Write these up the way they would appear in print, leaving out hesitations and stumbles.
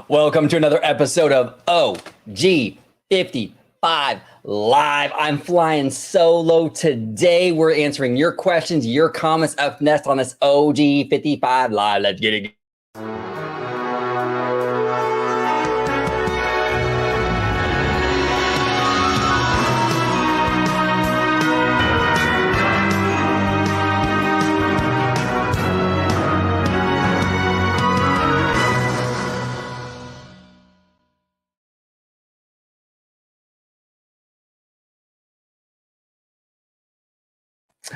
Welcome to another episode of OG55 Live. I'm flying solo today. We're answering your questions, your comments up next on this OG55 Live. Let's get it.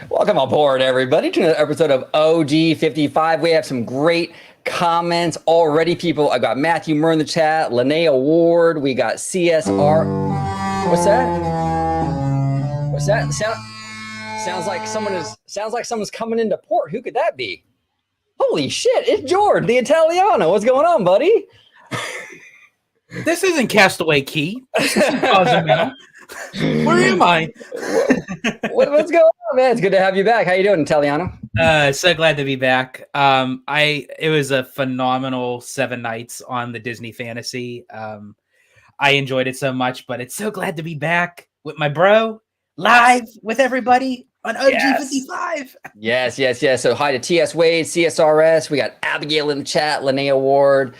Welcome aboard, everybody, to another episode of OG55. We have some great comments already, people. I got Matthew Murr in the chat, Linnea Ward. We got CSR. What's that? What's that? Sounds like someone's coming into port. Who could that be? Holy shit! It's George, the Italiano. What's going on, buddy? This isn't Castaway Key. This isn't Cozumel. Where am I? What's going on, man? It's good to have you back. How you doing, Italiano? So glad to be back. It was a phenomenal 7 nights on the Disney Fantasy. I enjoyed it so much, but it's so glad to be back with my bro, live with everybody on OG55. Yes. So hi to TS Wade, CSRS. We got Abigail in the chat, Linnea Ward,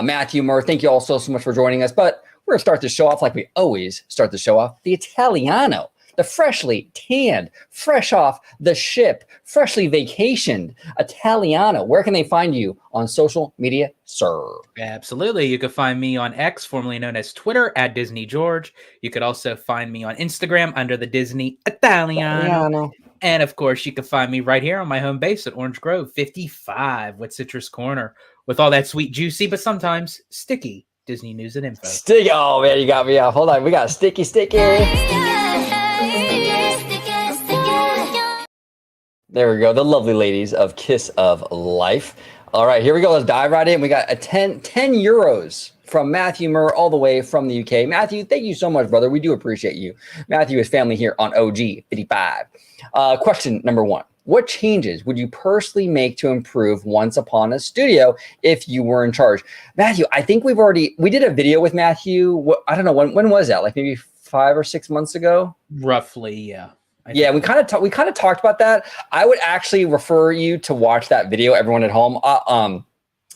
Matthew Murr. Thank you all so much for joining us. But we're going to start the show off like we always start the show off. The Italiano, the freshly tanned, fresh off the ship, freshly vacationed Italiano. Where can they find you on social media, sir? Absolutely. You can find me on X, formerly known as Twitter, at Disney George. You could also find me on Instagram under the Disney Italiano. And of course, you can find me right here on my home base at Orange Grove 55 with Citrus Corner with all that sweet, juicy, but sometimes sticky Disney news and info. Sticky. Oh, man, you got me off. Hold on. We got sticky. There we go. The lovely ladies of Kiss of Life. All right, here we go. Let's dive right in. We got a 10 euros from Matthew Murr all the way from the UK. Matthew, thank you so much, brother. We do appreciate you. Matthew is family here on OG55. Question number 1. What changes would you personally make to improve Once Upon a Studio if you were in charge? Matthew, I think we did a video with Matthew. I don't know, when was that? Like maybe 5 or 6 months ago? Roughly, yeah. Yeah, we kind of talked about that. I would actually refer you to watch that video, everyone at home.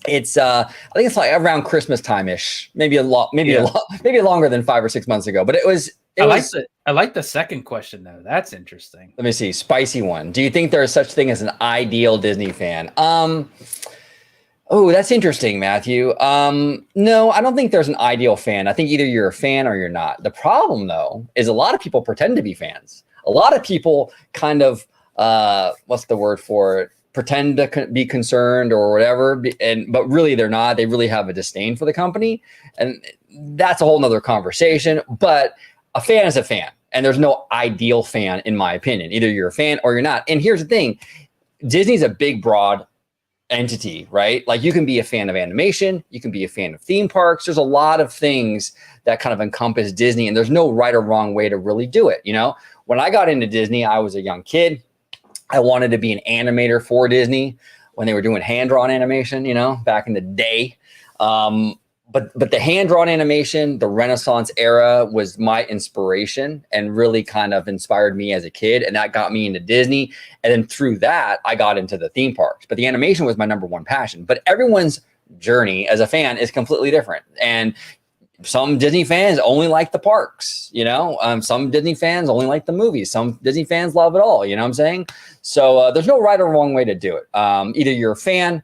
It's I think it's like around Christmas time ish, maybe longer than 5 or 6 months ago. But I like the second question though. That's interesting. Let me see, spicy one. Do you think there is such thing as an ideal Disney fan? Oh, that's interesting, Matthew. No, I don't think there's an ideal fan. I think either you're a fan or you're not. The problem though is a lot of people pretend to be fans. A lot of people kind of, what's the word for it? Pretend to be concerned or whatever, but really they're not. They really have a disdain for the company. And that's a whole nother conversation. But a fan is a fan. And there's no ideal fan, in my opinion. Either you're a fan or you're not. And here's the thing. Disney's a big, broad entity, right? Like you can be a fan of animation. You can be a fan of theme parks. There's a lot of things that kind of encompass Disney. And there's no right or wrong way to really do it, you know? When I got into Disney, I was a young kid. I wanted to be an animator for Disney when they were doing hand-drawn animation, you know, back in the day. But the hand-drawn animation, the Renaissance era was my inspiration and really kind of inspired me as a kid. And that got me into Disney. And then through that, I got into the theme parks. But the animation was my number one passion. But everyone's journey as a fan is completely different. And some Disney fans only like the parks, you know, some Disney fans only like the movies. Some Disney fans love it all. You know what I'm saying? So there's no right or wrong way to do it. Either you're a fan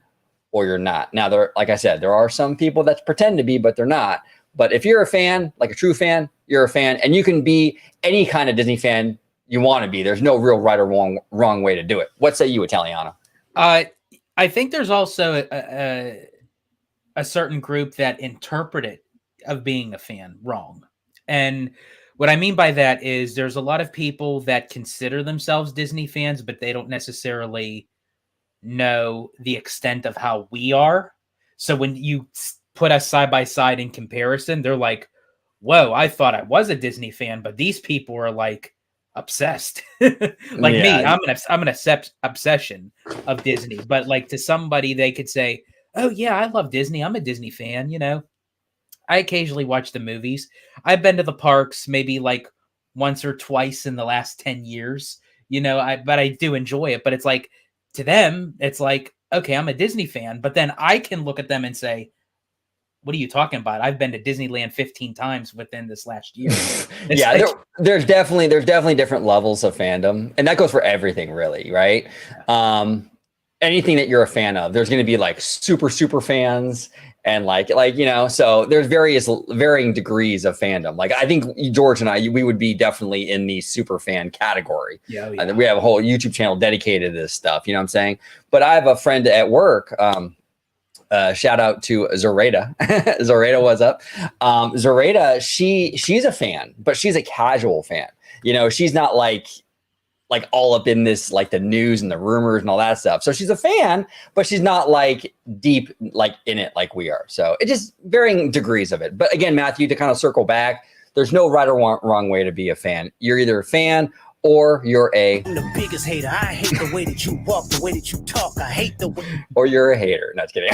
or you're not. Now, like I said, there are some people that pretend to be, but they're not. But if you're a fan, like a true fan, you're a fan, and you can be any kind of Disney fan you want to be. There's no real right or wrong way to do it. What say you, Italiano? I think there's also a certain group that interpret it of being a fan wrong. And what I mean by that is there's a lot of people that consider themselves Disney fans, but they don't necessarily know the extent of how we are. So when you put us side by side in comparison, they're like, whoa, I thought I was a Disney fan, but these people are like obsessed. Me, I'm an obsession of Disney. But like to somebody, they could say, oh yeah, I love Disney. I'm a Disney fan. You know, I occasionally watch the movies. I've been to the parks maybe like once or twice in the last 10 years. You know, but I do enjoy it. But it's like to them, it's like, okay, I'm a Disney fan. But then I can look at them and say, what are you talking about? I've been to Disneyland 15 times within this last year. It's Yeah, like, there's definitely different levels of fandom, and that goes for everything, really, right? Anything that you're a fan of, there's going to be like super fans, and like so there's varying degrees of fandom. Like I think George and I, we would be definitely in the super fan category. yeah, We have a whole YouTube channel dedicated to this stuff. You know what I'm saying? But I have a friend at work. Shout out to Zoraida. Zoraida, what's up? Zoraida, she's a fan, but she's a casual fan. You know, she's not like all up in this, like the news and the rumors and all that stuff. So she's a fan, but she's not like deep, like in it like we are. So it just varying degrees of it. But again, Matthew, to kind of circle back, there's no right or wrong way to be a fan. You're either a fan or you're I'm the biggest hater. I hate the way that you walk, the way that you talk. I hate the way. Or you're a hater. No, just kidding.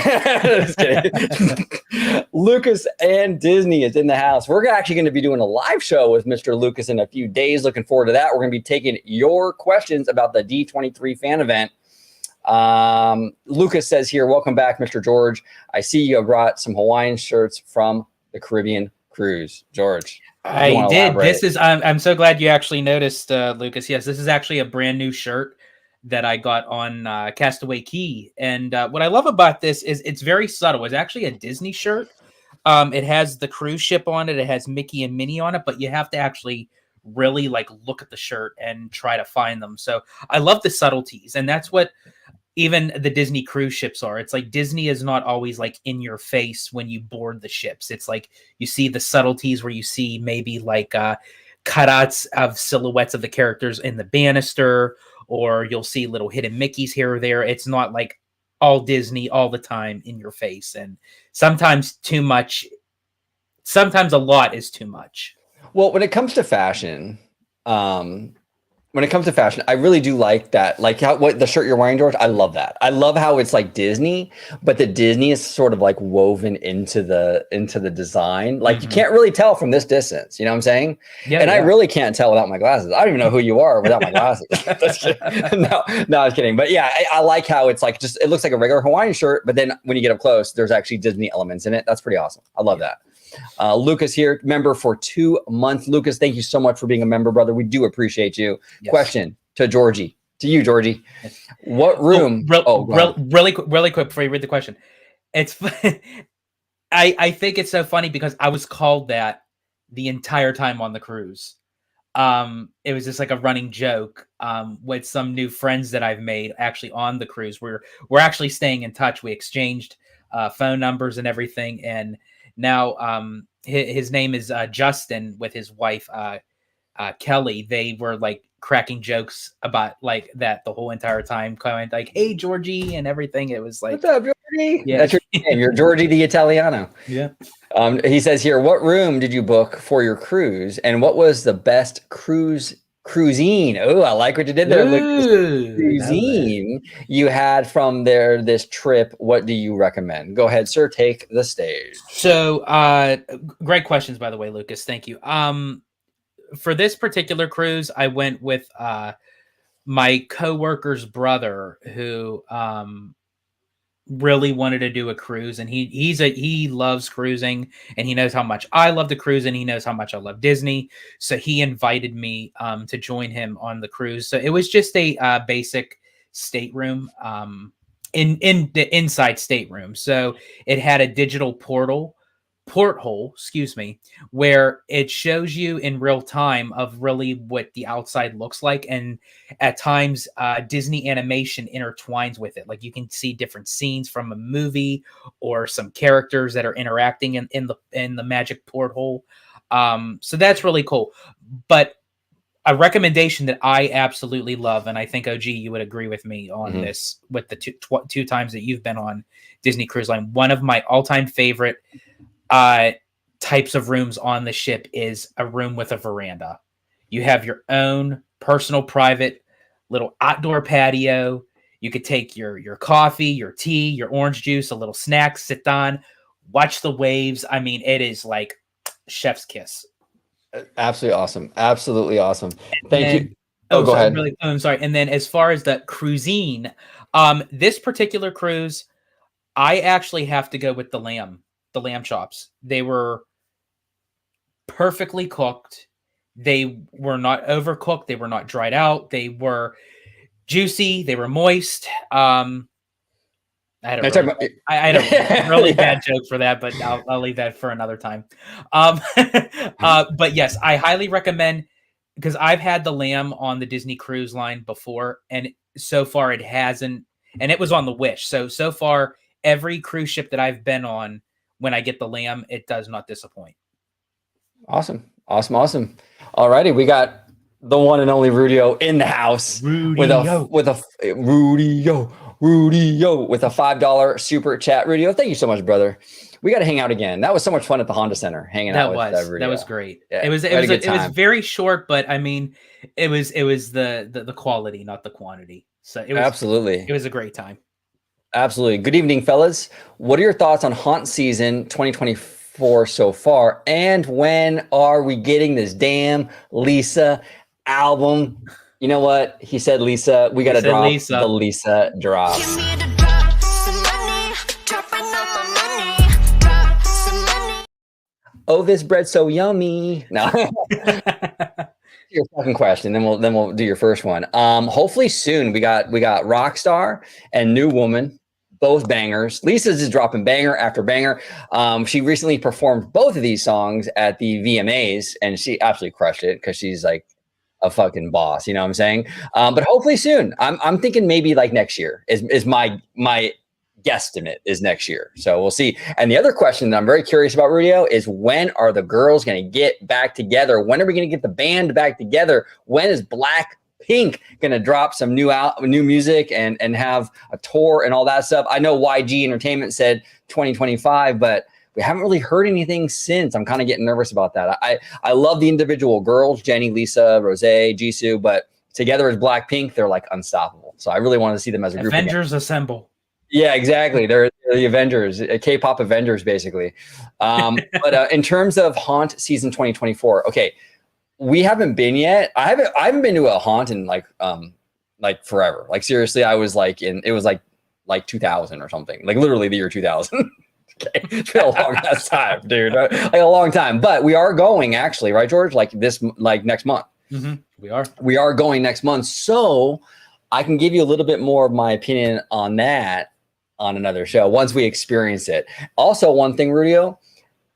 Just kidding. Lucas and Disney is in the house. We're actually going to be doing a live show with Mr. Lucas in a few days. Looking forward to that. We're going to be taking your questions about the D23 fan event. Lucas says here, welcome back, Mr. George. I see you brought some Hawaiian shirts from the Caribbean cruise. George. I did. Elaborate? This is, I'm so glad you actually noticed, Lucas. Yes, this is actually a brand new shirt that I got on Castaway Cay. And what I love about this is it's very subtle. It's actually a Disney shirt. It has the cruise ship on it. It has Mickey and Minnie on it, but you have to actually really like look at the shirt and try to find them. So I love the subtleties. And that's what even the Disney cruise ships are. It's like Disney is not always like in your face when you board the ships. It's like you see the subtleties where you see maybe like cutouts of silhouettes of the characters in the banister, or you'll see little hidden Mickeys here or there. It's not like all Disney all the time in your face. And sometimes too much, sometimes a lot is too much. Well, when it comes to fashion, I really do like that. Like what the shirt you're wearing, George. I love that. I love how it's like Disney, but the Disney is sort of like woven into the design. Like you can't really tell from this distance. You know what I'm saying? Yeah. And I really can't tell without my glasses. I don't even know who you are without my glasses. No, I was kidding. But yeah, I like how it's like it looks like a regular Hawaiian shirt, but then when you get up close, there's actually Disney elements in it. That's pretty awesome. I love that. Lucas here, member for 2 months. Lucas, thank you so much for being a member, brother. We do appreciate you. Yes. Question to you, Georgie. What room? Really quick before you read the question. It's I think it's so funny because I was called that the entire time on the cruise. It was just like a running joke with some new friends that I've made actually on the cruise. We're actually staying in touch. We exchanged phone numbers and everything, and now his name is Justin with his wife Kelly. They were like cracking jokes about like that the whole entire time, kind of like, "Hey Georgie" and everything. It was like, "What's up, Georgie?" Yeah, that's your name. You're Georgie the Italiano. Yeah. He says here, what room did you book for your cruise, and what was the best cuisine? Oh, I like what you did there. Cuisine you had from this trip. What do you recommend? Go ahead, sir. Take the stage. So, great questions, by the way, Lucas. Thank you. For this particular cruise, I went with my coworker's brother, who really wanted to do a cruise, and he loves cruising, and he knows how much I love to cruise, and he knows how much I love Disney. So he invited me to join him on the cruise. So it was just a basic stateroom in the inside stateroom. So it had a digital porthole, where it shows you in real time of really what the outside looks like, and at times Disney animation intertwines with it. Like you can see different scenes from a movie or some characters that are interacting in the magic porthole. So that's really cool. But a recommendation that I absolutely love, and I think OG, you would agree with me on this, with the two times that you've been on Disney Cruise Line, one of my all-time favorite types of rooms on the ship is a room with a veranda. You have your own personal private little outdoor patio. You could take your coffee, your tea, your orange juice, a little snack, sit down, watch the waves. I mean, it is like chef's kiss. Absolutely awesome. Absolutely awesome. And Thank you. then, Oh, go so ahead. really, I'm sorry. And then as far as the cuisine, this particular cruise, I actually have to go with the lamb chops. They were perfectly cooked. They were not overcooked. They were not dried out. They were juicy. They were moist. I had a really, I had a really bad joke for that, but I'll leave that for another time. But yes, I highly recommend, because I've had the lamb on the Disney Cruise Line before, and so far it hasn't, and it was on the Wish. So far, every cruise ship that I've been on, when I get the lamb, it does not disappoint. Awesome. All righty, we got the one and only Rudio in the house with a Rudio with a $5 super chat. Rudio, thank you so much, brother. We got to hang out again. That was so much fun at the Honda Center, hanging out with Rudio. That was great. Yeah, it was very short, but I mean, it was the quality, not the quantity. So it was a great time. Absolutely. Good evening, fellas. What are your thoughts on haunt season 2024 so far? And when are we getting this damn Lisa album? You know what? He said Lisa. We got to drop the Lisa drop. Give me the drop, some money, dropping on my money, drop some money. Oh, this bread's so yummy. No. Your second question, then we'll do your first one. Hopefully soon. We got Rockstar and New Woman, both bangers. Lisa's is dropping banger after banger. She recently performed both of these songs at the VMAs, and she absolutely crushed it because she's like a fucking boss. You know what I'm saying? But hopefully soon. I'm thinking maybe like next year is my guesstimate is next year. So we'll see. And the other question that I'm very curious about, Rudio, is when are the girls going to get back together? When are we going to get the band back together? When is Blackpink going to drop some new music and have a tour and all that stuff? I know YG Entertainment said 2025, but we haven't really heard anything since. I'm kind of getting nervous about that. I love the individual girls, Jenny, Lisa, Rose, Jisoo, but together as Blackpink, they're like unstoppable. So I really want to see them as a group. Avengers assemble. Yeah, exactly. They're the Avengers, K-pop Avengers, basically. But in terms of Haunt season 2024, okay, we haven't been yet. I haven't been to a Haunt in like forever. Like seriously, I was like it was like 2000 or something. Like literally the year 2000. Okay, it's been a long ass time, dude. Like a long time. But we are going actually, right, George? Like next month. Mm-hmm. We are going next month, so I can give you a little bit more of my opinion on that on another show once we experience it. Also, one thing, Rudio,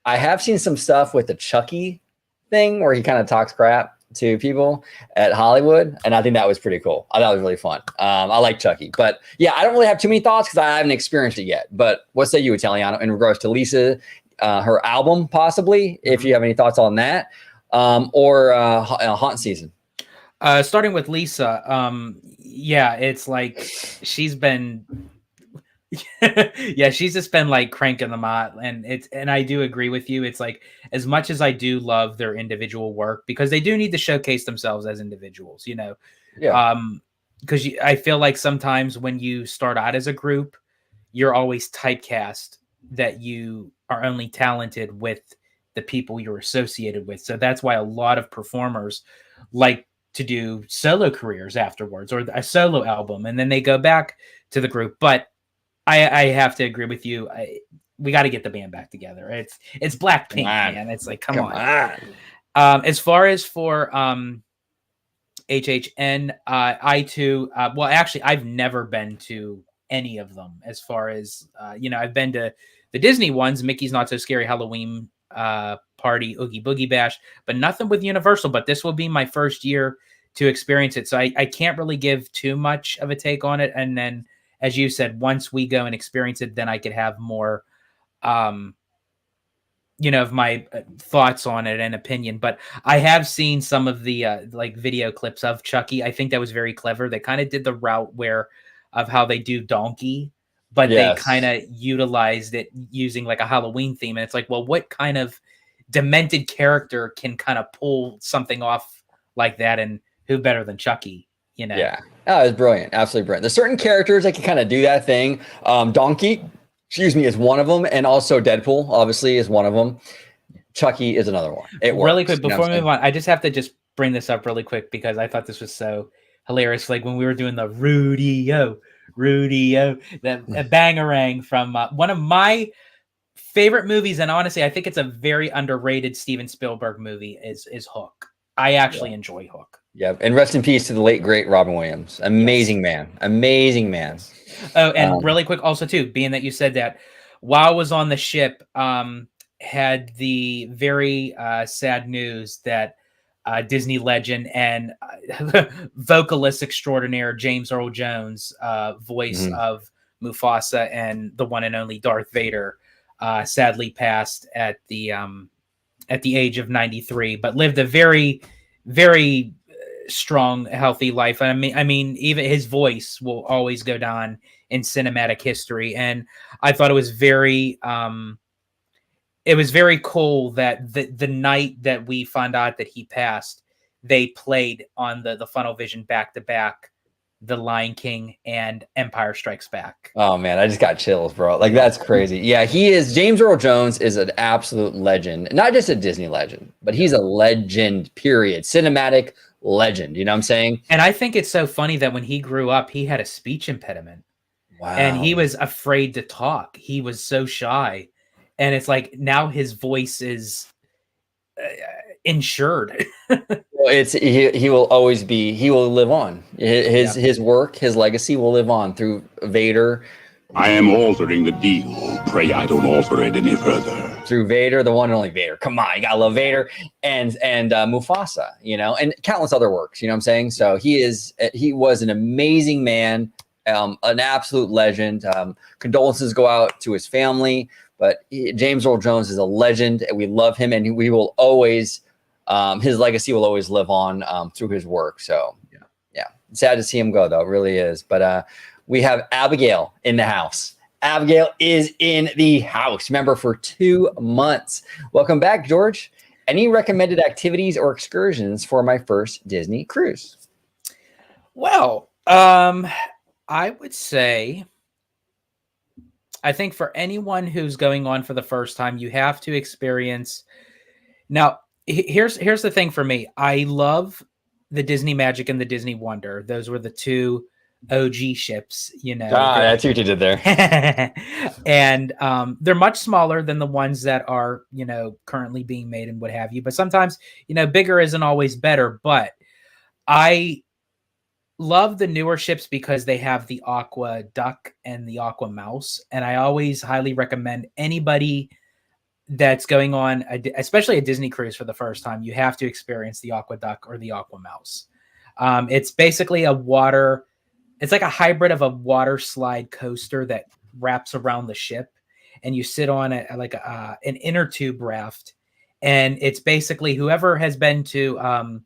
I have seen some stuff with the Chucky thing where he kind of talks crap to people at Hollywood, and I think that was pretty cool. I thought it was really fun. I like Chucky, but yeah, I don't really have too many thoughts because I haven't experienced it yet. But what say you, Italiano, in regards to Lisa, her album, possibly, if you have any thoughts on that, or Haunt season? Starting with Lisa, yeah, it's like she's been yeah, she's just been like cranking them out, and I do agree with you. It's like, as much as I do love their individual work, because they do need to showcase themselves as individuals, you know. Yeah. Because I feel like sometimes when you start out as a group, you're always typecast that you are only talented with the people you're associated with. So that's why a lot of performers like to do solo careers afterwards, or a solo album, and then they go back to the group. But I have to agree with you. We got to get the band back together. It's Blackpink, man. It's like, come on. As far as for HHN, I too, well, actually, I've never been to any of them. As far as I've been to the Disney ones, Mickey's Not So Scary Halloween Party, Oogie Boogie Bash, but nothing with Universal. But this will be my first year to experience it, so I can't really give too much of a take on it. And then, as you said, once we go and experience it, then I could have more, of my thoughts on it and opinion. But I have seen some of the like video clips of Chucky. I think that was very clever. They kind of did the route of how they do Donkey, but they kind of utilized it using like a Halloween theme. And it's like, well, what kind of demented character can kind of pull something off like that? And who better than Chucky? you know. Yeah. Oh, it's brilliant. Absolutely brilliant. There's certain characters that can kind of do that thing. Donkey, excuse me, is one of them. And also Deadpool, obviously, is one of them. Chucky is another one. It works. Really quick, you know before what we I'm move on, I just have to just bring this up really quick because I thought this was so hilarious. Like when we were doing the Rudy-O, that bangarang from one of my favorite movies, and honestly, I think it's a very underrated Steven Spielberg movie, is Hook. I actually enjoy Hook. Yeah. And rest in peace to the late, great Robin Williams. Amazing man. Amazing man. Oh, and really quick also, too, being that you said that, while I was on the ship, had the very sad news that Disney legend and vocalist extraordinaire James Earl Jones, voice of Mufasa and the one and only Darth Vader, sadly passed at the age of 93, but lived a very, very strong, healthy life. I mean, even his voice will always go down in cinematic history. And I thought it was very cool that the night that we found out that he passed, they played on the Funnel Vision back to back The Lion King and Empire Strikes Back. Oh man, I just got chills, bro. Like that's crazy. Yeah, James Earl Jones is an absolute legend. Not just a Disney legend, but he's a legend, period. Cinematic legend. You know what I'm saying? And I think it's so funny that when he grew up, he had a speech impediment. Wow. And he was afraid to talk. He was so shy. And it's like now his voice is insured. Well, he will always be. He will live on. His work, his legacy will live on through Vader. I am altering the deal. Pray I don't alter it any further. Through Vader, the one and only Vader. Come on, you gotta love Vader and Mufasa. You know, and countless other works. You know what I'm saying? So he was an amazing man, an absolute legend. Condolences go out to his family. But James Earl Jones is a legend, and we love him, and we will always, his legacy will always live on through his work. So, yeah, sad to see him go, though. It really is. But we have Abigail in the house. Abigail is in the house, member for 2 months. Welcome back, George. Any recommended activities or excursions for my first Disney cruise? Well, I would say, I think for anyone who's going on for the first time, you have to experience. Now, here's the thing for me. I love the Disney Magic and the Disney Wonder. Those were the two OG ships, you know. That's what you did there. And they're much smaller than the ones that are, you know, currently being made and what have you. But sometimes, you know, bigger isn't always better. But I love the newer ships because they have the Aqua Duck and the Aqua Mouse. And I always highly recommend anybody that's going on, especially a Disney cruise for the first time, you have to experience the Aqua Duck or the Aqua Mouse. It's basically it's like a hybrid of a water slide coaster that wraps around the ship, and you sit on an inner tube raft. And it's basically whoever has been to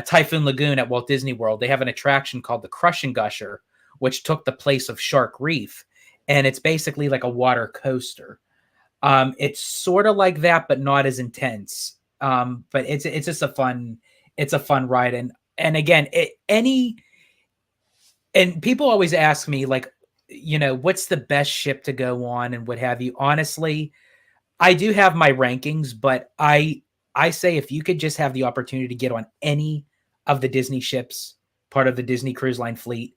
Typhoon Lagoon at Walt Disney World, they have an attraction called the Crush and Gusher, which took the place of Shark Reef. And it's basically like a water coaster. It's sort of like that, but not as intense. But it's just a fun ride. And again, and people always ask me, like, you know, what's the best ship to go on and what have you. Honestly, I do have my rankings, but I say if you could just have the opportunity to get on any of the Disney ships, part of the Disney Cruise Line fleet,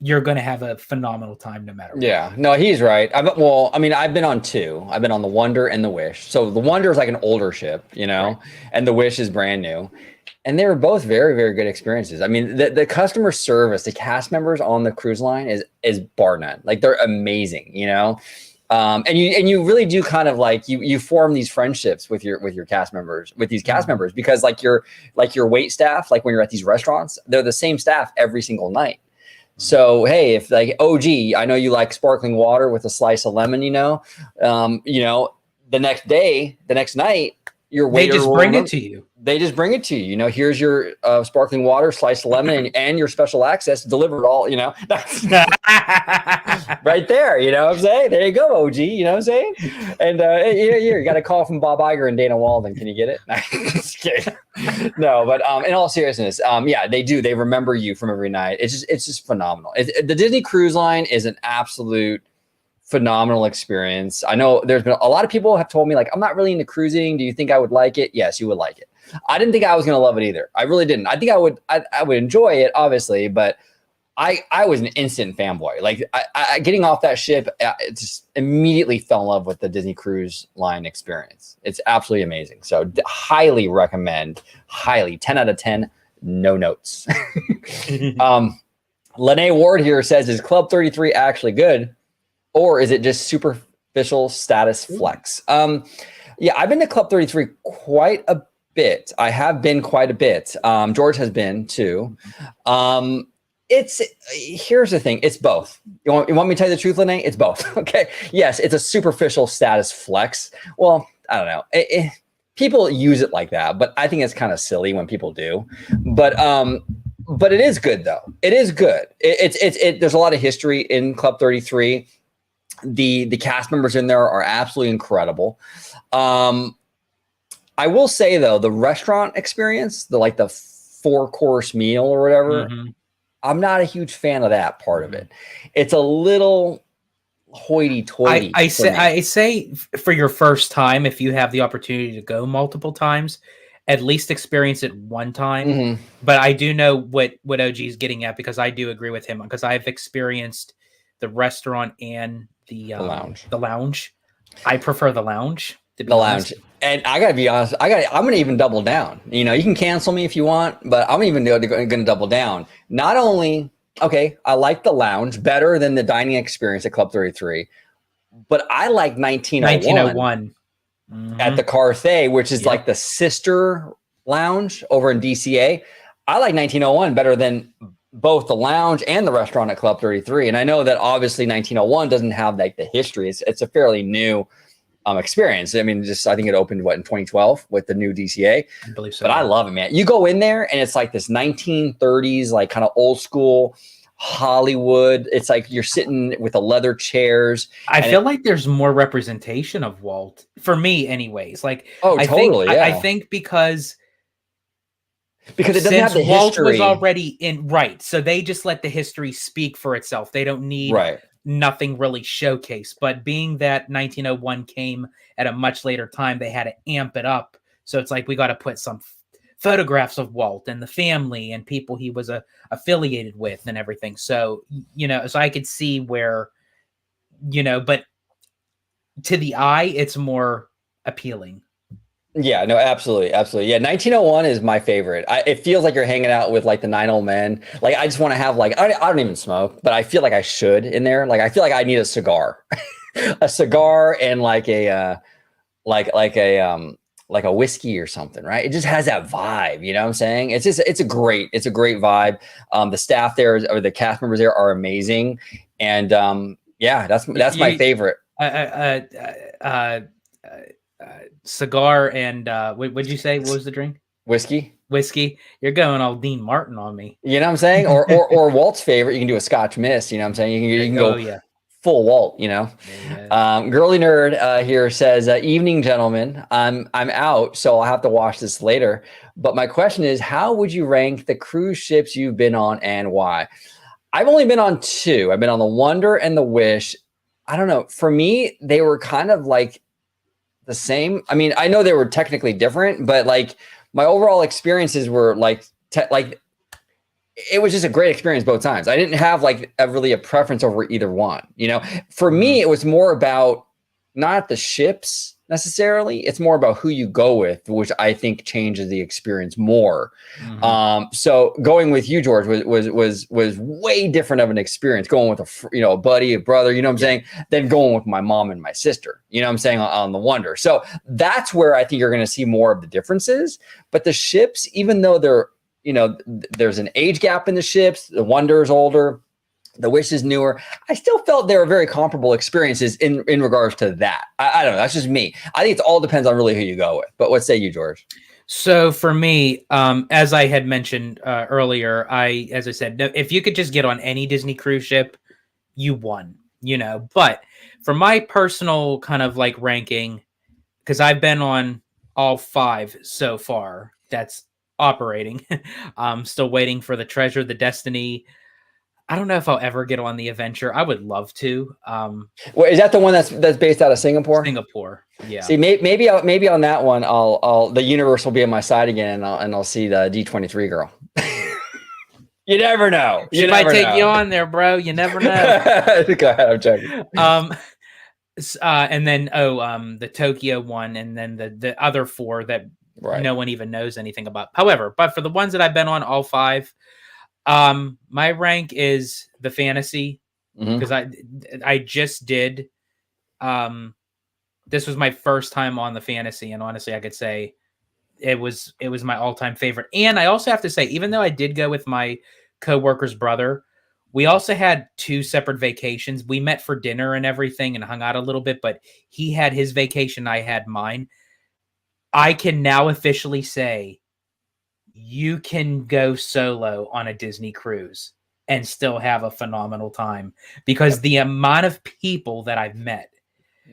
you're going to have a phenomenal time no matter what. Yeah, no, he's right. I've been on two. I've been on the Wonder and the Wish. So the Wonder is like an older ship, you know, right, and the Wish is brand new. And they were both very, very good experiences. I mean, the customer service, the cast members on the cruise line is bar none. Like, they're amazing, you know. And you really do kind of like you form these friendships with your cast members, with these cast members, because like your wait staff, like when you're at these restaurants, they're the same staff every single night. So, hey, if like OG, I know you like sparkling water with a slice of lemon, the next night, your They waiter just will bring remember- it to you. They just bring it to you. You know, here's your sparkling water, sliced lemon, and your special access delivered all, you know, right there. You know what I'm saying? There you go, OG. You know what I'm saying? And you got a call from Bob Iger and Dana Walden. Can you get it? Just kidding. No, but in all seriousness, yeah, they do. They remember you from every night. It's just phenomenal. The Disney Cruise Line is an absolute phenomenal experience. I know there's been a lot of people have told me like, I'm not really into cruising. Do you think I would like it? Yes, you would like it. I didn't think I was going to love it either. I really didn't. I think I would enjoy it, obviously, but I was an instant fanboy. Like I getting off that ship, just immediately fell in love with the Disney Cruise Line experience. It's absolutely amazing. So highly recommend, highly 10 out of 10, no notes. Lene Ward here says, is Club 33 actually good? Or is it just superficial status flex? Yeah, I've been to Club 33 quite a bit. I have been quite a bit. George has been too. Here's the thing. It's both. You want me to tell you the truth, Lene? It's both. Okay. Yes, it's a superficial status flex. Well, I don't know. People use it like that, but I think it's kind of silly when people do. But it is good though. It is good. There's a lot of history in Club 33. The cast members in there are absolutely incredible. I will say though, the restaurant experience, the 4-course meal or whatever, I'm not a huge fan of that part of it. It's a little hoity-toity. I say for your first time, if you have the opportunity to go multiple times, at least experience it one time. But I do know what OG is getting at, because I do agree with him, because I've experienced the restaurant and the lounge. The lounge. I prefer the lounge. The lounge. And I gotta be honest, I'm gonna even double down. You know, you can cancel me if you want, but I'm even gonna double down. Not only, okay, I like the lounge better than the dining experience at Club 33, but I like 1901 at the Carthay, which is like the sister lounge over in DCA. I like 1901 better than both the lounge and the restaurant at Club 33. And I know that obviously 1901 doesn't have like the history. It's a fairly new experience. I mean, I think it opened in 2012 with the new DCA. I believe so. But I love it, man. You go in there and it's like this 1930s, like kind of old school Hollywood. It's like you're sitting with the leather chairs. I feel like there's more representation of Walt for me, anyways. Like, totally. I think because it doesn't have the Walt history. was already in, right? So they just let the history speak for itself. They don't need nothing really showcased. But being that 1901 came at a much later time, they had to amp it up. So it's like we got to put some photographs of Walt and the family and people he was affiliated with and everything. So, you know, so I could see where, you know, but to the eye, it's more appealing. Yeah, no, absolutely. Absolutely. Yeah. 1901 is my favorite. It feels like you're hanging out with like the 9 old men. Like, I just want to have like, I don't even smoke, but I feel like I should in there. Like, I feel like I need a cigar, a cigar and like a whiskey or something, right? It just has that vibe. You know what I'm saying? It's a great vibe. The staff there or the cast members there are amazing. And yeah, that's my favorite. Cigar and what did you say? What was the drink? Whiskey. You're going all Dean Martin on me. You know what I'm saying? Or Walt's favorite. You can do a Scotch Mist. You know what I'm saying? You can go full Walt. You know. Girly Nerd here says, "Evening, gentlemen. I'm out, so I'll have to watch this later. But my question is, how would you rank the cruise ships you've been on and why?" I've only been on 2. I've been on the Wonder and the Wish. I don't know. For me, they were kind of like the same. I mean, I know they were technically different, but like my overall experiences were like it was just a great experience both times. I didn't have like really a preference over either one. You know, for me, it was more about not the ships necessarily. It's more about who you go with, which I think changes the experience more. So going with you, George, was way different of an experience. Going with a buddy, a brother, you know what I'm saying, than going with my mom and my sister. You know what I'm saying, on the Wonder. So that's where I think you're going to see more of the differences. But the ships, even though they're, there's an age gap in the ships. The Wonder is older. The Wish is newer. I still felt there were very comparable experiences in regards to that. I don't know. That's just me. I think it all depends on really who you go with. But what say you, George? So for me, as I had mentioned earlier, as I said, if you could just get on any Disney cruise ship, you won, But for my personal kind of like ranking, because I've been on all 5 so far, that's operating. I'm still waiting for the Treasure, the Destiny. I don't know if I'll ever get on the Adventure. I would love to. Well, is that the one that's based out of Singapore? Singapore, yeah. See, maybe on that one, I'll the universe will be on my side again, and I'll see the D23 girl. You never know. She might take you on there, bro. You never know. Go ahead, I'm checking. And then the Tokyo one, and then the other 4 that no one even knows anything about. However, but for the ones that I've been on, all 5. My rank is the Fantasy, because I just did. This was my first time on the Fantasy, and honestly, I could say it was my all-time favorite. And I also have to say, even though I did go with my coworker's brother, we also had 2 separate vacations. We met for dinner and everything and hung out a little bit, but he had his vacation, I had mine. I can now officially say you can go solo on a Disney cruise and still have a phenomenal time, because the amount of people that I've met.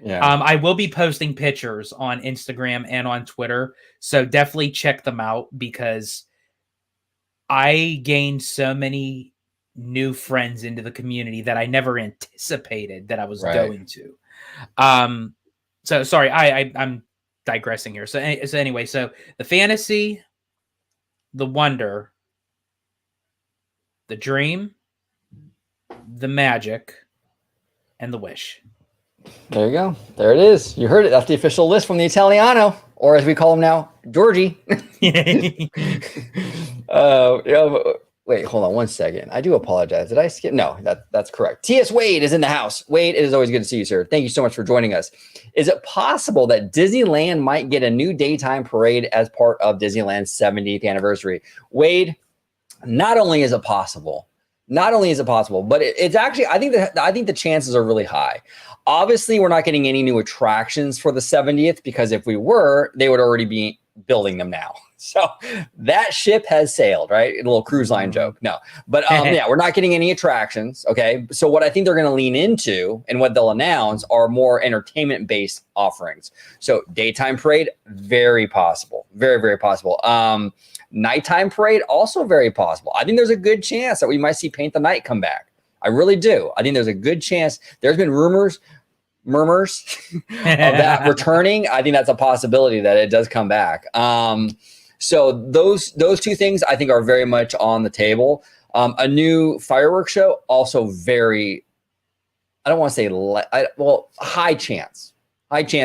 Yeah. I will be posting pictures on Instagram and on Twitter, so definitely check them out, because I gained so many new friends into the community that I never anticipated that I was going to. So sorry, I'm digressing here. So anyway, so the Fantasy, the Wonder, the Dream, the Magic, and the Wish. There you go. There it is. You heard it. That's the official list from the Italiano, or as we call him now, Georgie. Wait, hold on one second. I do apologize. Did I skip? No, that's correct. T.S. Wade is in the house. Wade, it is always good to see you, sir. Thank you so much for joining us. Is it possible that Disneyland might get a new daytime parade as part of Disneyland's 70th anniversary? Wade, not only is it possible, but it's actually, I think the chances are really high. Obviously, we're not getting any new attractions for the 70th, because if we were, they would already be building them now. So that ship has sailed, right? A little cruise line joke. No, but yeah, we're not getting any attractions. Okay. So what I think they're going to lean into and what they'll announce are more entertainment-based offerings. So daytime parade, very possible. Very, very possible. Nighttime parade, also very possible. I think there's a good chance that we might see Paint the Night come back. I really do. I think there's a good chance. There's been murmurs of that returning. I think that's a possibility that it does come back. So those 2 things I think are very much on the table. A new fireworks show, also very, I don't want to say high chance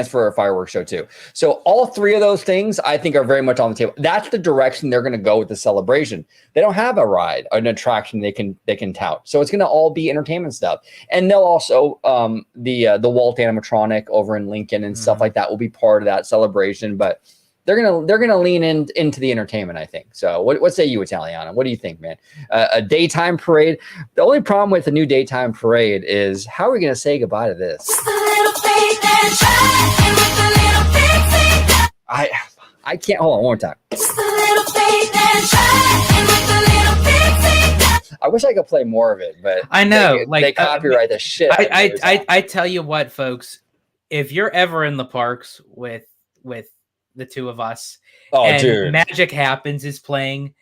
for a fireworks show too. So all 3 of those things I think are very much on the table. That's the direction they're going to go with the celebration. They don't have a ride, an attraction they can tout. So it's going to all be entertainment stuff. And they'll also the Walt animatronic over in Lincoln and stuff like that will be part of that celebration. But they're gonna lean into the entertainment, I think. So what say you, Italiano? What do you think, man? A daytime parade. The only problem with the new daytime parade is, how are we gonna say goodbye to this? I can't. Hold on, one more time. I wish I could play more of it, but I know they copyright the shit. I tell you what, folks, if you're ever in the parks with the 2 of us, and Magic Happens is playing,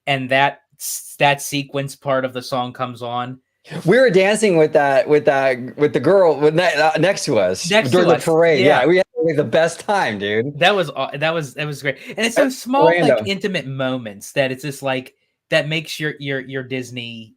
and that sequence part of the song comes on, we were dancing with the girl next to us during the parade. Yeah, we had the best time, dude. That was great, and it's so small, like intimate moments that it's just like that makes your Disney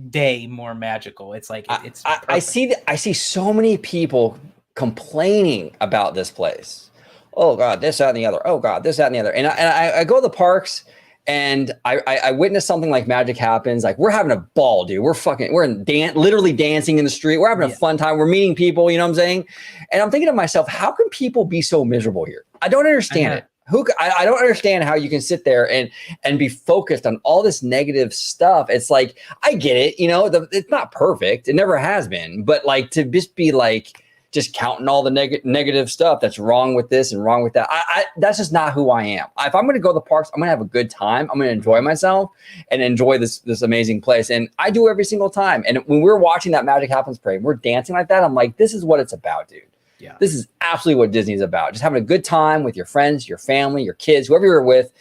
day more magical. It's like it's. I see so many people complaining about this place. Oh God, this, that, and the other. Oh God, this, that, and the other. And I go to the parks, and I witness something like Magic Happens. Like, we're having a ball, dude. Literally dancing in the street. We're having a fun time. We're meeting people. You know what I'm saying? And I'm thinking to myself, how can people be so miserable here? I don't understand it. I don't understand how you can sit there and be focused on all this negative stuff. It's like, I get it, it's not perfect. It never has been, but like to just be like, just counting all the negative stuff that's wrong with this and wrong with that. That's just not who I am. If I'm going to go to the parks, I'm going to have a good time. I'm going to enjoy myself and enjoy this amazing place. And I do every single time. And when we're watching that Magic Happens parade, we're dancing like that. I'm like, this is what it's about, dude. Yeah. This is absolutely what Disney's about. Just having a good time with your friends, your family, your kids, whoever you're with.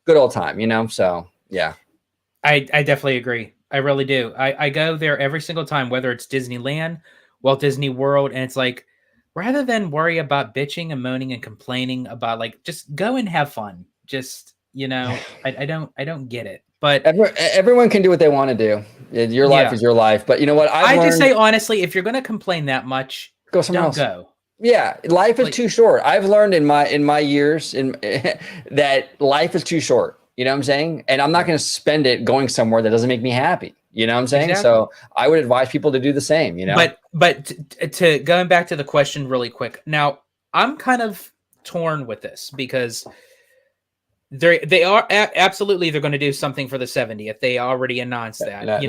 Good old time, So, yeah. I definitely agree. I really do. I go there every single time, whether it's Disneyland, Walt Disney World, and it's like, rather than worry about bitching and moaning and complaining about, like, just go and have fun. Just, I don't get it. But everyone can do what they want to do. Your life is your life. But you know what? I just say, honestly, if you're going to complain that much, go somewhere else. Go. Yeah, life is too short. I've learned in my years that life is too short. You know what I'm saying? And I'm not going to spend it going somewhere that doesn't make me happy. You know what I'm saying? Exactly. So I would advise people to do the same. But to going back to the question really quick. Now I'm kind of torn with this because they are absolutely they're going to do something for the 70th. They already announced that.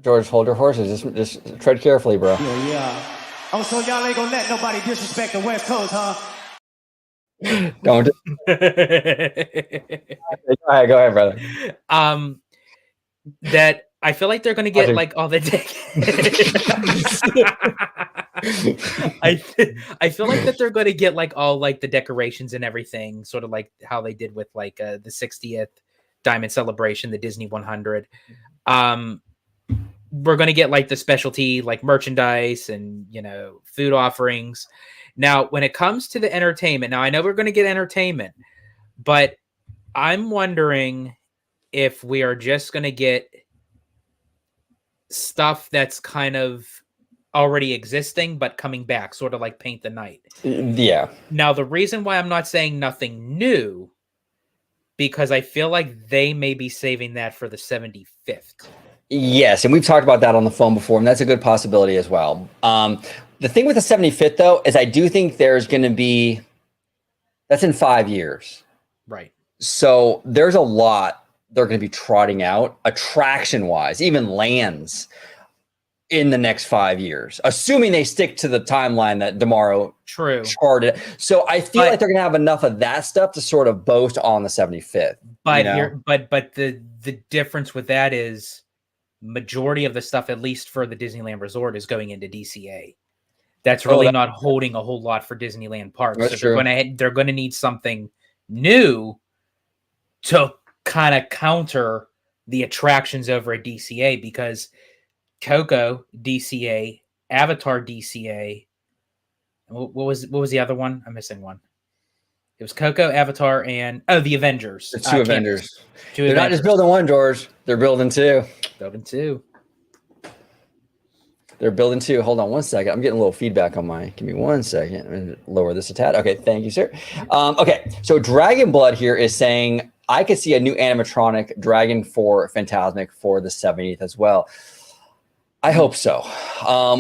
George, hold your horses. Just tread carefully, bro. Yeah. Oh, so y'all ain't gonna let nobody disrespect the West Coast, huh? Don't. Go ahead, brother. That I feel like they're gonna get like all the I feel like that they're gonna get like all like the decorations and everything, sort of like how they did with like the 60th Diamond Celebration, the Disney 100. We're going to get like the specialty, like merchandise and, food offerings. Now, when it comes to the entertainment, now I know we're going to get entertainment, but I'm wondering if we are just going to get stuff that's kind of already existing, but coming back, sort of like Paint the Night. Yeah. Now, the reason why I'm not saying nothing new, because I feel like they may be saving that for the 75th. Yes, and we've talked about that on the phone before, and that's a good possibility as well. The thing with the 75th, though, is I do think there's going to be, that's in 5 years. Right. So there's a lot they're going to be trotting out, attraction-wise, even lands, in the next 5 years, assuming they stick to the timeline that DeMauro charted. So I feel like they're going to have enough of that stuff to sort of boast on the 75th. But the difference with that is, majority of the stuff, at least for the Disneyland Resort, is going into DCA. That's really not holding a whole lot for Disneyland Park. That's so they're going to need something new to kind of counter the attractions over at DCA, because Coco DCA, Avatar DCA. What was the other one? I'm missing one. It was Coco, Avatar, and the Avengers. The two Avengers. They're not just building one, George. They're building two. They're building two. Hold on one second. I'm getting a little feedback on my. Give me 1 second. I'm going to lower this a tad. Okay, thank you, sir. Okay, so Dragon Blood here is saying I could see a new animatronic dragon for Fantasmic for the 70th as well. I hope so.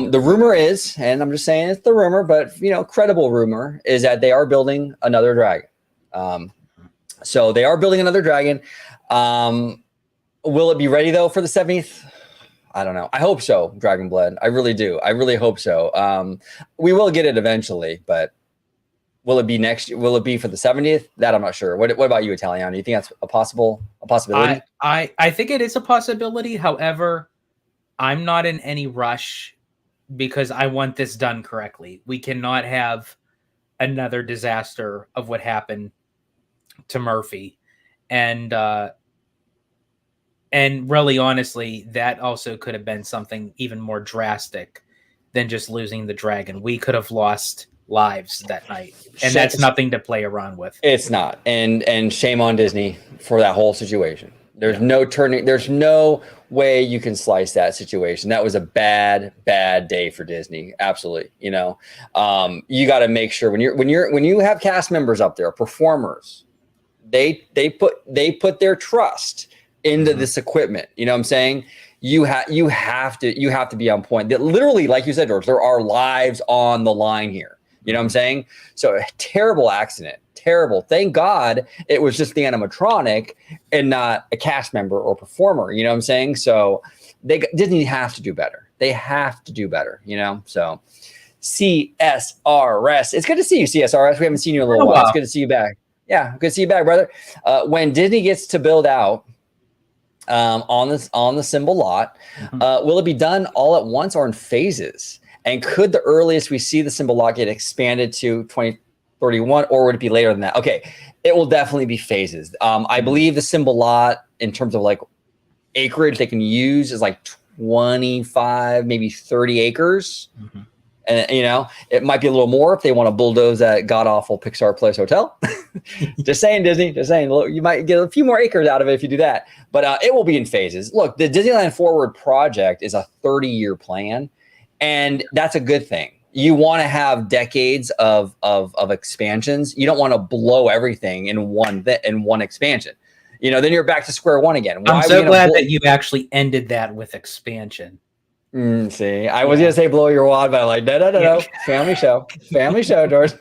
The rumor is, and I'm just saying it's the rumor, but credible rumor is that they are building another dragon. So they are building another dragon. Will it be ready though for the 70th? I don't know. I hope so. Dragon Blood. I really do. I really hope so. We will get it eventually, but will it be next? Will it be for the 70th? That I'm not sure. What about you, Italiano? Do you think that's a possibility? I think it is a possibility. However, I'm not in any rush because I want this done correctly. We cannot have another disaster of what happened to Murphy. And really, honestly, that also could have been something even more drastic than just losing the dragon. We could have lost lives that night, and that's nothing to play around with. It's not. And shame on Disney for that whole situation. There's no way you can slice that situation. That was a bad day for Disney. Absolutely. You got to make sure when you have cast members up there, performers, they put their trust into this equipment. You know what I'm saying? You have to be on point. That literally, like you said, George, there are lives on the line here. You know what I'm saying? So terrible accident. Terrible. Thank God it was just the animatronic and not a cast member or performer. You know what I'm saying? So Disney have to do better. They have to do better, you know? So CSRS. It's good to see you, CSRS. We haven't seen you in a little while. It's good to see you back. Yeah, good to see you back, brother. When Disney gets to build out on the symbol lot, will it be done all at once or in phases? And could the earliest we see the symbol lot get expanded to 2031, or would it be later than that? Okay, it will definitely be phases. I believe the symbol lot, in terms of like acreage they can use, is like 25, maybe 30 acres. And, you know, it might be a little more if they want to bulldoze that god-awful Pixar Place Hotel. Just saying, Disney. Just saying. You might get a few more acres out of it if you do that. But it will be in phases. Look, the Disneyland Forward project is a 30-year plan, and that's a good thing. You want to have decades of expansions. You don't want to blow everything in one expansion. You know, then you're back to square one again. I'm so glad that you actually ended that with expansion. See, I was gonna say blow your wad, but I'm like, no. Family show, George.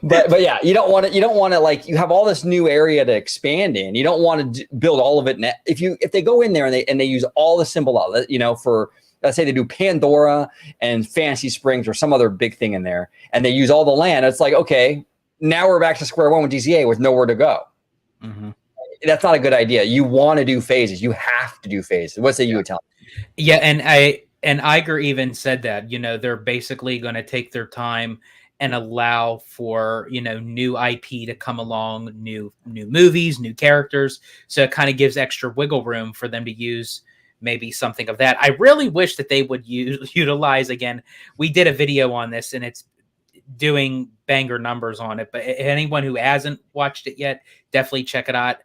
but yeah, you don't want to like, you have all this new area to expand in. You don't want to build all of it. If they go in there and they use all the symbol, you know, for, let's say they do Pandora and Fantasy Springs or some other big thing in there, and they use all the land. It's like, okay, now we're back to square one with DCA with nowhere to go. That's not a good idea. You want to do phases. You have to do phases. What's that you would tell me? Yeah, and Iger even said that, you know, they're basically going to take their time and allow for, you know, new IP to come along, new movies, new characters. So it kind of gives extra wiggle room for them to use maybe something of that. I really wish that they would utilize, again, we did a video on this and it's doing banger numbers on it, but anyone who hasn't watched it yet, definitely check it out.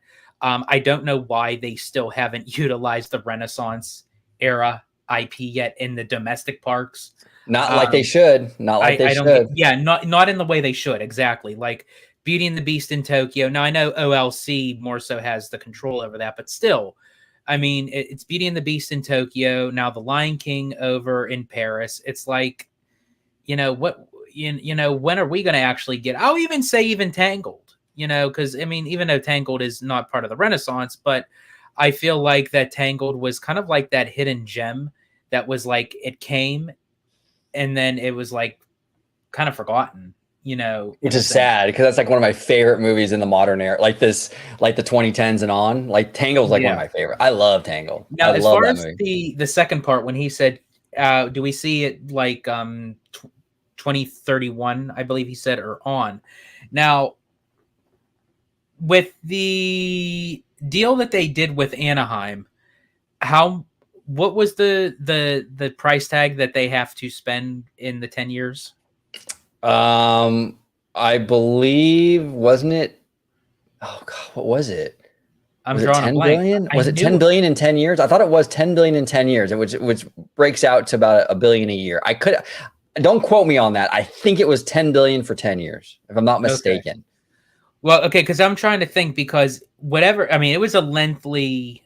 I don't know why they still haven't utilized the Renaissance era IP yet in the domestic parks. Not like they should. Not like they should. Yeah, not in the way they should. Exactly. Like Beauty and the Beast in Tokyo. Now, I know OLC more so has the control over that, but still, I mean, it's Beauty and the Beast in Tokyo. Now the Lion King over in Paris. It's like, you know, what, you know, when are we going to actually get, I'll even say even Tangled. You know, because, I mean, even though Tangled is not part of the Renaissance, but I feel like that Tangled was kind of like that hidden gem that was like, it came and then it was like kind of forgotten, you know. Which is sad, because that's like one of my favorite movies in the modern era, like the 2010s and on. Like Tangled's like one of my favorite. I love Tangled. Now, as far as the second part, when he said, do we see it like 2031, I believe he said, or on. Now, with the deal that they did with Anaheim, what was the price tag that they have to spend in the 10 years? I believe, wasn't it? Oh God, what was it? I'm drawing a blank. Billion? Was it 10 billion in 10 years? I thought it was 10 billion in 10 years, which breaks out to about $1 billion a year. Don't quote me on that. I think it was 10 billion for 10 years, if I'm not mistaken. Okay. Well, okay, because I'm trying to think, because whatever, I mean, it was a lengthy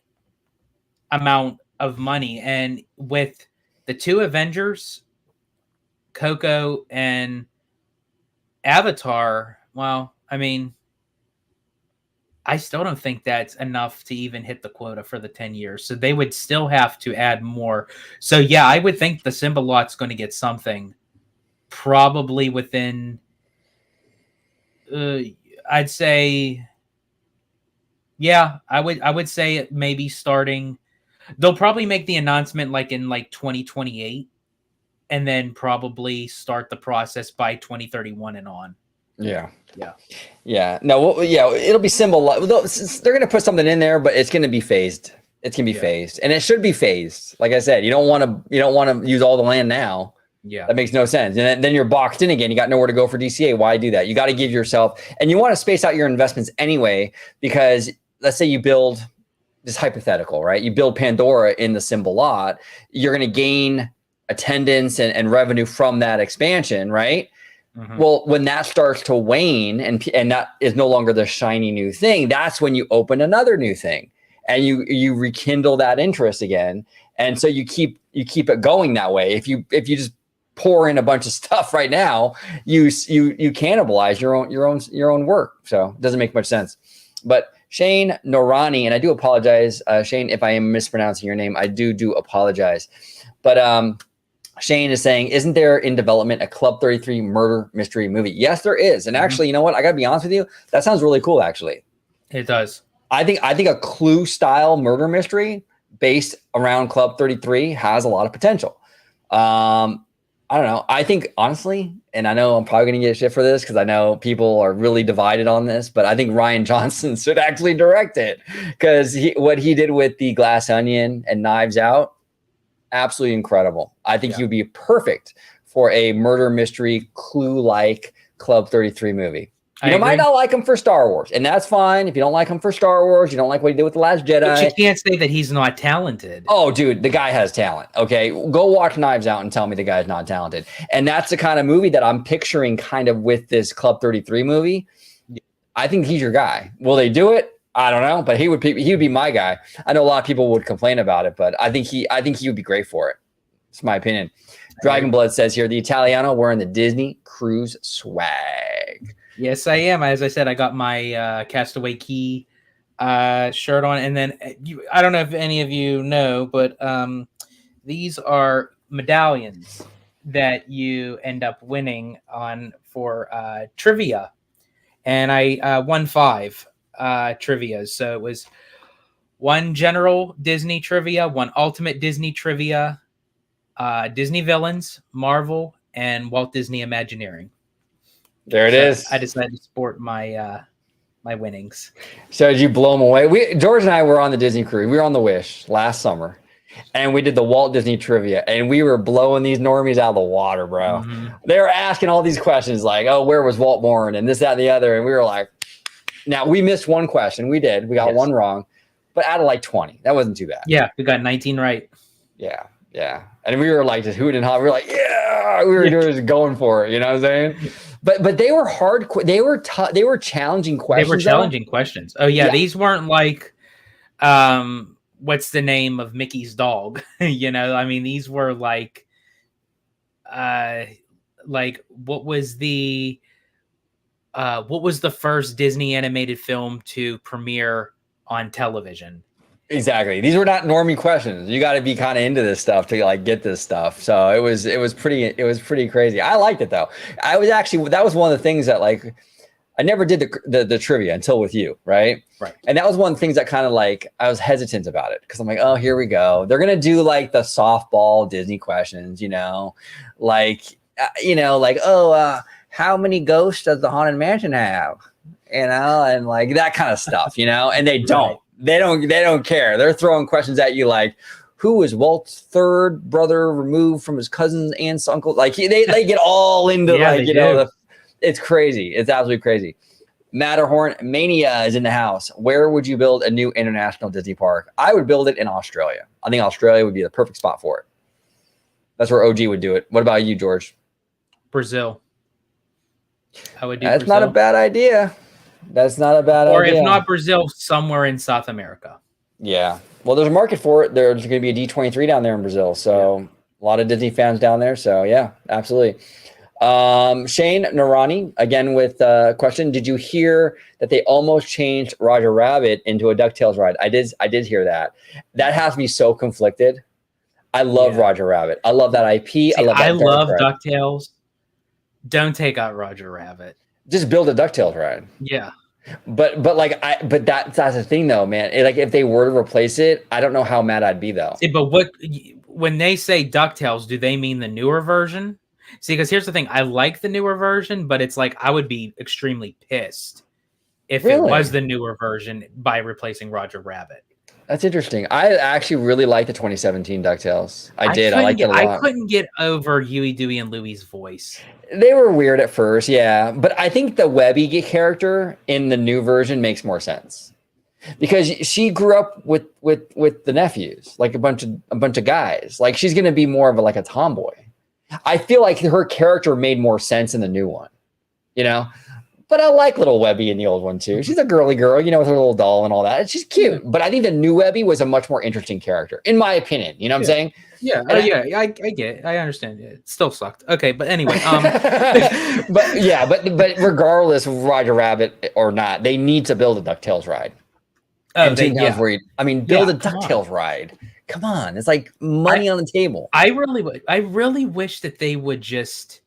amount of money. And with the two Avengers, Coco and Avatar, well, I mean, I still don't think that's enough to even hit the quota for the 10 years. So they would still have to add more. So, yeah, I would think the symbol lot's going to get something probably within... I'd say, yeah, I would say it maybe starting. They'll probably make the announcement like in like 2028, and then probably start the process by 2031 and on. Yeah. No, it'll be symbol. They're going to put something in there, but it's going to be phased. It's going to be phased, and it should be phased. Like I said, you don't want to use all the land now. Yeah, that makes no sense. And then you're boxed in again. You got nowhere to go for DCA. Why do that? You got to give yourself, and you want to space out your investments anyway, because let's say you build this hypothetical, right? You build Pandora in the symbol lot. You're going to gain attendance and revenue from that expansion, right? Well, when that starts to wane and that is no longer the shiny new thing, that's when you open another new thing and you rekindle that interest again. And so you keep it going that way. If you just pour in a bunch of stuff right now, you cannibalize your own work. So it doesn't make much sense. But Shane Norani, and I do apologize, Shane, if I am mispronouncing your name. I do apologize. But Shane is saying, isn't there in development a Club 33 murder mystery movie? Yes, there is. And actually, you know what? I got to be honest with you. That sounds really cool, actually. It does. I think a Clue style murder mystery based around Club 33 has a lot of potential. I don't know. I think honestly, and I know I'm probably going to get shit for this because I know people are really divided on this, but I think Rian Johnson should actually direct it because what he did with the Glass Onion and Knives Out, absolutely incredible. I think he would be perfect for a murder mystery Clue-like Club 33 movie. You might not like him for Star Wars, and that's fine. If you don't like him for Star Wars, you don't like what he did with The Last Jedi. But you can't say that he's not talented. Oh, dude, the guy has talent. Okay, go watch Knives Out and tell me the guy's not talented. And that's the kind of movie that I'm picturing kind of with this Club 33 movie. I think he's your guy. Will they do it? I don't know, but he would be my guy. I know a lot of people would complain about it, but I think he would be great for it. It's my opinion. Dragon Blood says here, the Italiano wearing the Disney cruise swag. Yes, I am. As I said, I got my Castaway Key shirt on. And then I don't know if any of you know, but these are medallions that you end up winning on for trivia. And I won 5 trivias. So it was 1 general Disney trivia, 1 ultimate Disney trivia, Disney villains, Marvel, and Walt Disney Imagineering. There it is. I decided to sport my my winnings. So did you blow them away? George and I were on the Disney cruise. We were on the Wish last summer, and we did the Walt Disney trivia, and we were blowing these normies out of the water, bro. Mm-hmm. They were asking all these questions like, "Oh, where was Walt born?" and this, that, and the other, and we were like, "Now we missed 1 question. We did. We got 1 wrong, but out of like 20, that wasn't too bad." Yeah, we got 19 right. Yeah. And we were like just hooting and hollering. We were like, "Yeah!" We were just going for it. You know what I'm saying? But they were hard. They were tough. They were challenging questions. They were challenging questions. Oh yeah, these weren't like, what's the name of Mickey's dog? You know, I mean, these were like what was the first Disney animated film to premiere on television? Exactly. These were not normie questions. You got to be kind of into this stuff to like get this stuff. So it was pretty crazy. I liked it though. That was one of the things that like I never did the trivia until with you, right? Right. And that was one of the things that kind of like I was hesitant about it because I'm like, oh, here we go. They're gonna do like the softball Disney questions, you know, like how many ghosts does the Haunted Mansion have? You know, and like that kind of stuff, you know, and they don't. Right. They don't care. They're throwing questions at you like, who was Walt's 3rd brother removed from his cousin's aunt's uncle? Like they get all into it's crazy. It's absolutely crazy. Matterhorn Mania is in the house. Where would you build a new international Disney park? I would build it in Australia. I think Australia would be the perfect spot for it. That's where OG would do it. What about you, George? Brazil. I would do That's Brazil. Not a bad idea. That's not a bad idea. Or if not Brazil, somewhere in South America. Yeah. Well, there's a market for it. There's going to be a D23 down there in Brazil. So a lot of Disney fans down there. So yeah, absolutely. Shane Narani, again with a question. Did you hear that they almost changed Roger Rabbit into a DuckTales ride? I did hear that. That has me so conflicted. I love Roger Rabbit. I love that IP. See, I love DuckTales. Don't take out Roger Rabbit. Just build a DuckTales ride. Yeah. But that's the thing though, man. Like if they were to replace it, I don't know how mad I'd be though. See, but when they say DuckTales, do they mean the newer version? See, because here's the thing. I like the newer version, but it's like I would be extremely pissed if it was the newer version by replacing Roger Rabbit. That's interesting. I actually really like the 2017 DuckTales. I liked it a lot. I couldn't get over Huey, Dewey, and Louie's voice. They were weird at first, yeah. But I think the Webby character in the new version makes more sense. Because she grew up with the nephews, like a bunch of guys. Like she's gonna be more of a tomboy. I feel like her character made more sense in the new one, you know. But I like little Webby in the old one too. She's a girly girl, you know, with her little doll and all that. She's cute. But I think the new Webby was a much more interesting character, in my opinion. You know what I'm saying? Yeah, I get it. I understand. It still sucked. Okay, but anyway, but regardless of Roger Rabbit or not, they need to build a DuckTales ride. Oh, build a DuckTales ride. Come on, it's like money on the table. I really wish that they would just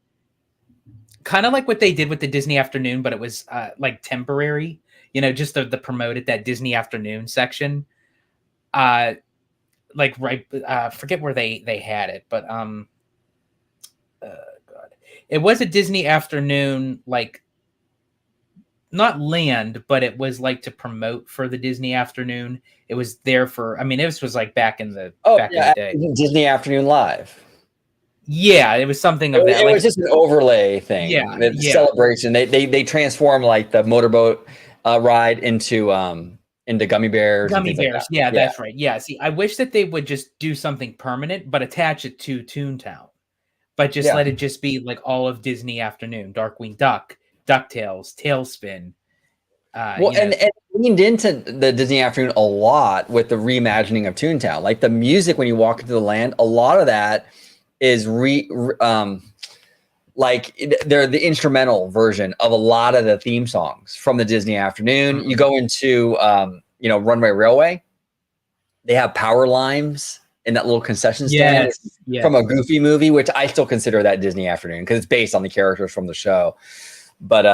kind of like what they did with the Disney Afternoon, but it was like temporary. You know, just the promoted that Disney Afternoon section. Like forget where they had it, but God, it was a Disney Afternoon, like not land, but it was like to promote for the Disney Afternoon. It was there for, I mean, this was like back in the day. Disney Afternoon Live. Yeah, it was something of that. It was just an overlay thing. Yeah, celebration. They transformed like the motorboat ride into gummy bears. Gummy bears. Like that. Yeah, that's right. Yeah. See, I wish that they would just do something permanent, but attach it to Toontown. But just let it just be like all of Disney Afternoon, Darkwing Duck, DuckTales, Tailspin. And leaned into the Disney Afternoon a lot with the reimagining of Toontown. Like the music when you walk into the land, a lot of that is like they're the instrumental version of a lot of the theme songs from the Disney Afternoon. You go into Runway Railway, they have power limes in that little concession stand from a Goofy movie, which I still consider that Disney Afternoon because it's based on the characters from the show. But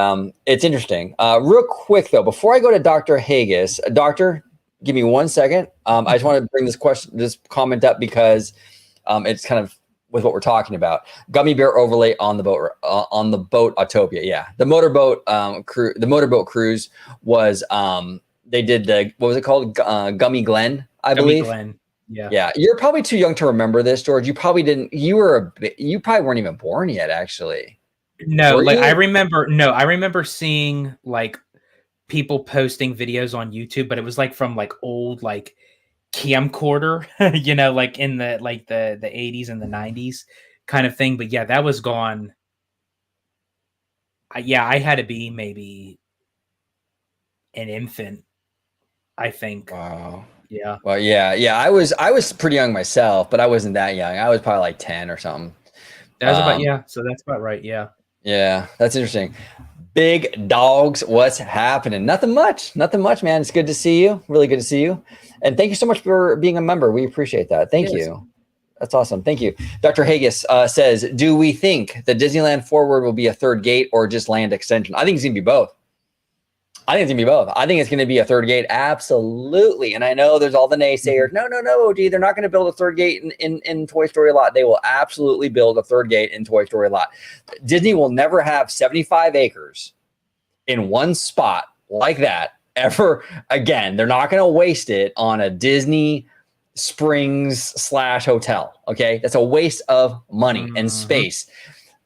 it's interesting. Real quick though, before I go to Dr. Haggis, Doctor, give me 1 second. I just want to bring this comment up because it's kind of with what we're talking about. Gummy bear overlay on the boat Autopia. Yeah, the motorboat cruise was they did what was it called? Gummy Glen, I believe. Glen. Yeah. You're probably too young to remember this, George. You probably didn't. You probably weren't even born yet, actually. No, like I remember seeing like people posting videos on YouTube, but it was like from like old like camcorder, like in the 80s and the 90s kind of thing. But yeah, that was gone. I had to be maybe an infant, I think. Wow. Yeah. Well, yeah. I was pretty young myself, but I wasn't that young. I was probably like 10 or something. That was so that's about right. Yeah. Yeah, that's interesting. Big dogs, what's happening? Nothing much, man. It's good to see you. Really good to see you. And thank you so much for being a member. We appreciate that. Thank you. That's awesome. Thank you. Dr. Haggis says, do we think the Disneyland Forward will be a third gate or just land extension? I think it's going to be both. I think it's going to be a third gate. Absolutely. And I know there's all the naysayers. No, OG, they're not going to build a third gate in Toy Story Lot. They will absolutely build a third gate in Toy Story Lot. Disney will never have 75 acres in one spot like that ever again. They're not going to waste it on a Disney Springs / hotel. Okay. That's a waste of money and space.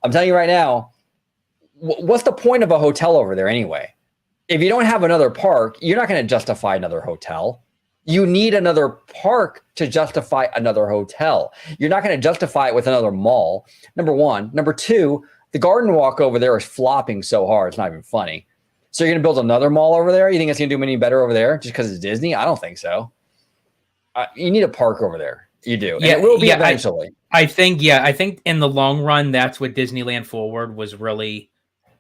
I'm telling you right now, what's the point of a hotel over there anyway? If you don't have another park, you're not going to justify another hotel. You need another park to justify another hotel. You're not going to justify it with another mall. Number one. Number two, the Garden Walk over there is flopping so hard. It's not even funny. So you're going to build another mall over there? You think it's going to do any better over there just because it's Disney? I don't think so. You need a park over there. You do. And it will be eventually. I think in the long run, that's what Disneyland Forward was really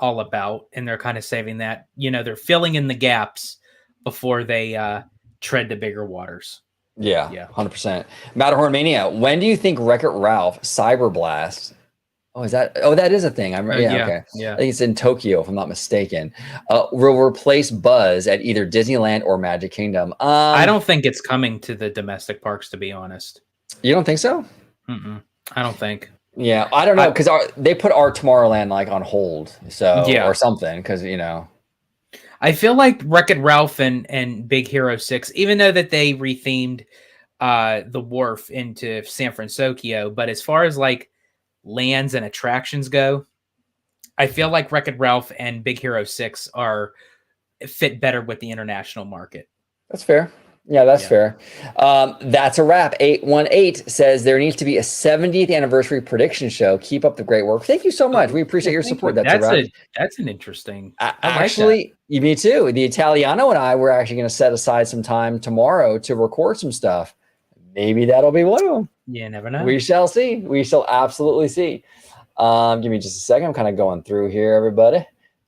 all about, and they're kind of saving that. They're filling in the gaps before they tread to bigger waters. Yeah, 100%. Matterhorn Mania. When do you think Wreck-It Ralph Cyberblast? That is a thing. Okay. Yeah. I think it's in Tokyo, if I'm not mistaken. Will replace Buzz at either Disneyland or Magic Kingdom. I don't think it's coming to the domestic parks, to be honest. You don't think so? I don't think. Yeah, I don't know, because they put our Tomorrowland like on hold, or something, because I feel like Wreck-It Ralph and Big Hero 6, even though that they rethemed the wharf into San Francisco, but as far as like lands and attractions go, I feel like Wreck-It Ralph and Big Hero 6 fit better with the international market. That's fair. Yeah, that's Yeah. fair. That's a wrap. 818 says there needs to be a 70th anniversary prediction show. Keep up the great work. Thank you so much. We appreciate your Thank support. you. That's a wrap. That's an interesting. I like that. Actually, me too. The Italiano and I were actually going to set aside some time tomorrow to record some stuff. Maybe that'll be one of them. You never know. We shall see. We shall absolutely see. Give me just a second. I'm kind of going through here, everybody.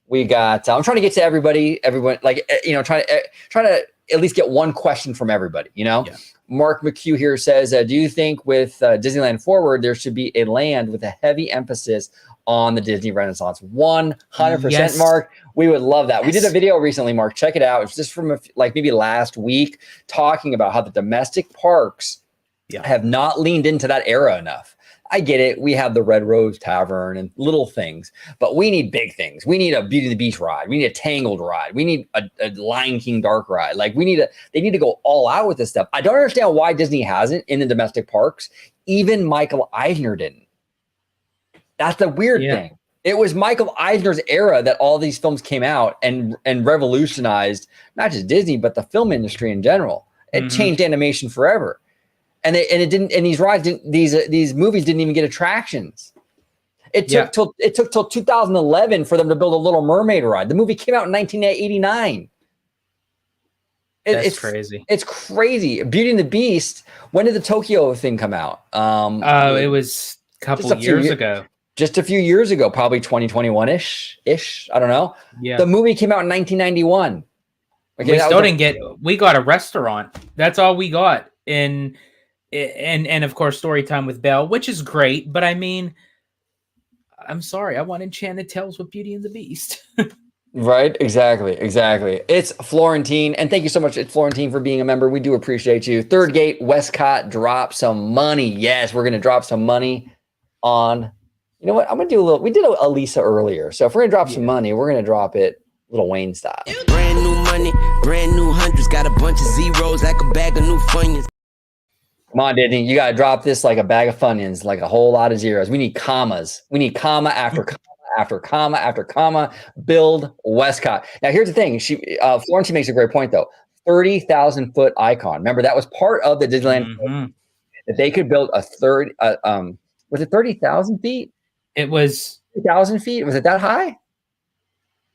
We got. I'm trying to get to everybody. Everyone, like trying to at least get one question from everybody. Yeah. Mark McHugh here says, "Do you think with Disneyland Forward there should be a land with a heavy emphasis on the Disney Renaissance?" 100%, Yes. Mark. We would love that. Yes. We did a video recently, Mark. Check it out. It's just from maybe last week, talking about how the domestic parks have not leaned into that era enough. I get it. We have the Red Rose Tavern and little things, but we need big things. We need a Beauty and the Beast ride. We need a Tangled ride. We need a Lion King Dark ride. Like they need to go all out with this stuff. I don't understand why Disney hasn't in the domestic parks. Even Michael Eisner didn't. That's the weird thing. It was Michael Eisner's era that all these films came out and revolutionized not just Disney, but the film industry in general. It changed animation forever. And it didn't. And these rides didn't. These movies didn't even get attractions. It took till 2011 for them to build a Little Mermaid ride. The movie came out in 1989. It's crazy. It's crazy. Beauty and the Beast. When did the Tokyo thing come out? It was a couple years ago. Just a few years ago, probably 2021-ish. I don't know. Yeah. The movie came out in 1991. Okay, we still didn't get. We got a restaurant. That's all we got. And of course, story time with Belle, which is great. But I mean, I'm sorry, I want Enchanted Tales with Beauty and the Beast. Right, exactly. It's Florentine, and thank you so much, it's Florentine, for being a member. We do appreciate you. Third Gate, Westcott, drop some money. Yes, we're gonna drop some money on. You know what? I'm gonna do a little. We did a Lisa earlier, so if we're gonna drop some money, we're gonna drop it Little Wayne style. Brand new money, brand new hundreds, got a bunch of zeros like a bag of new Funyuns. Come on, Disney, you gotta drop this like a bag of Funyuns, like a whole lot of zeros. We need commas. We need comma after comma after comma after comma. Build Westcott. Now, here's the thing. Florentine makes a great point though. 30,000 foot icon. Remember, that was part of the Disneyland that they could build a third. Was it 30,000 feet? It was 3,000 feet. Was it that high?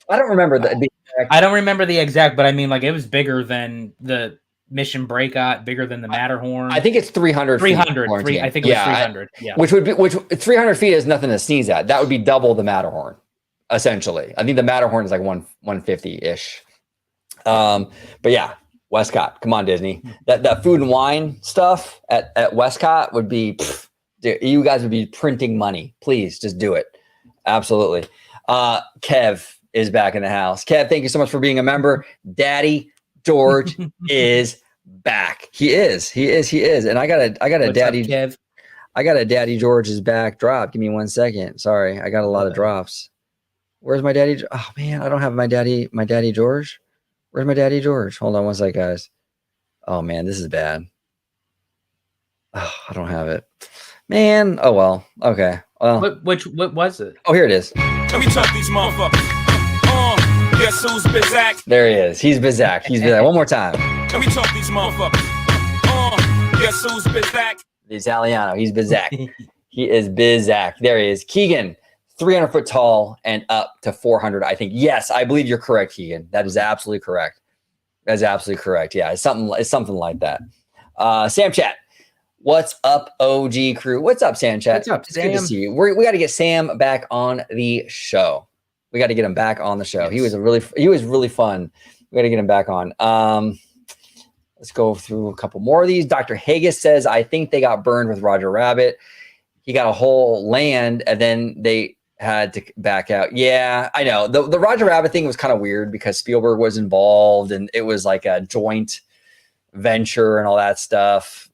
I don't remember the exact. I don't remember the exact, but I mean, like, it was bigger than the Mission Breakout, bigger than the Matterhorn. I think it's 300. 300. I think it was 300. Which 300 feet is nothing to sneeze at. That would be double the Matterhorn, essentially. I think the Matterhorn is like 150 ish. But yeah, Westcott. Come on, Disney. That food and wine stuff at Westcott would be. Dude, you guys would be printing money. Please just do it. Absolutely. Kev is back in the house. Kev, thank you so much for being a member. Daddy George is back. He is. And I got a Daddy up, Kev? I got a Daddy George is back drop. Give me 1 second. Sorry, I got a lot of drops. Where's my daddy? Oh man, I don't have my daddy George. Where's my Daddy George? Hold on 1 sec, guys. Oh man, this is bad. Oh, I don't have it. Man, oh well. Okay. Well, what was it? Oh, here it is. Let me talk these motherfuckers. Guess who's Bizak? There he is. He's Bizak. He's Bizak. One more time. Let me talk these motherfuckers. Guess who's Bizak? The Italiano. He's Bizak. He is Bizak. There he is. Keegan, 300 foot tall and up to 400, I think. Yes, I believe you're correct, Keegan. That is absolutely correct. That's absolutely correct. Yeah, it's something like that. Sam Chat. What's up, OG crew? What's up, Sam Chat? What's up, it's Sam? Good to see you. We got to get Sam back on the show. We got to get him back on the show. Yes. He was really fun. We got to get him back on. Let's go through a couple more of these. Dr. Haggis says, I think they got burned with Roger Rabbit. He got a whole land and then they had to back out. Yeah, I know. The Roger Rabbit thing was kind of weird because Spielberg was involved and it was like a joint venture and all that stuff.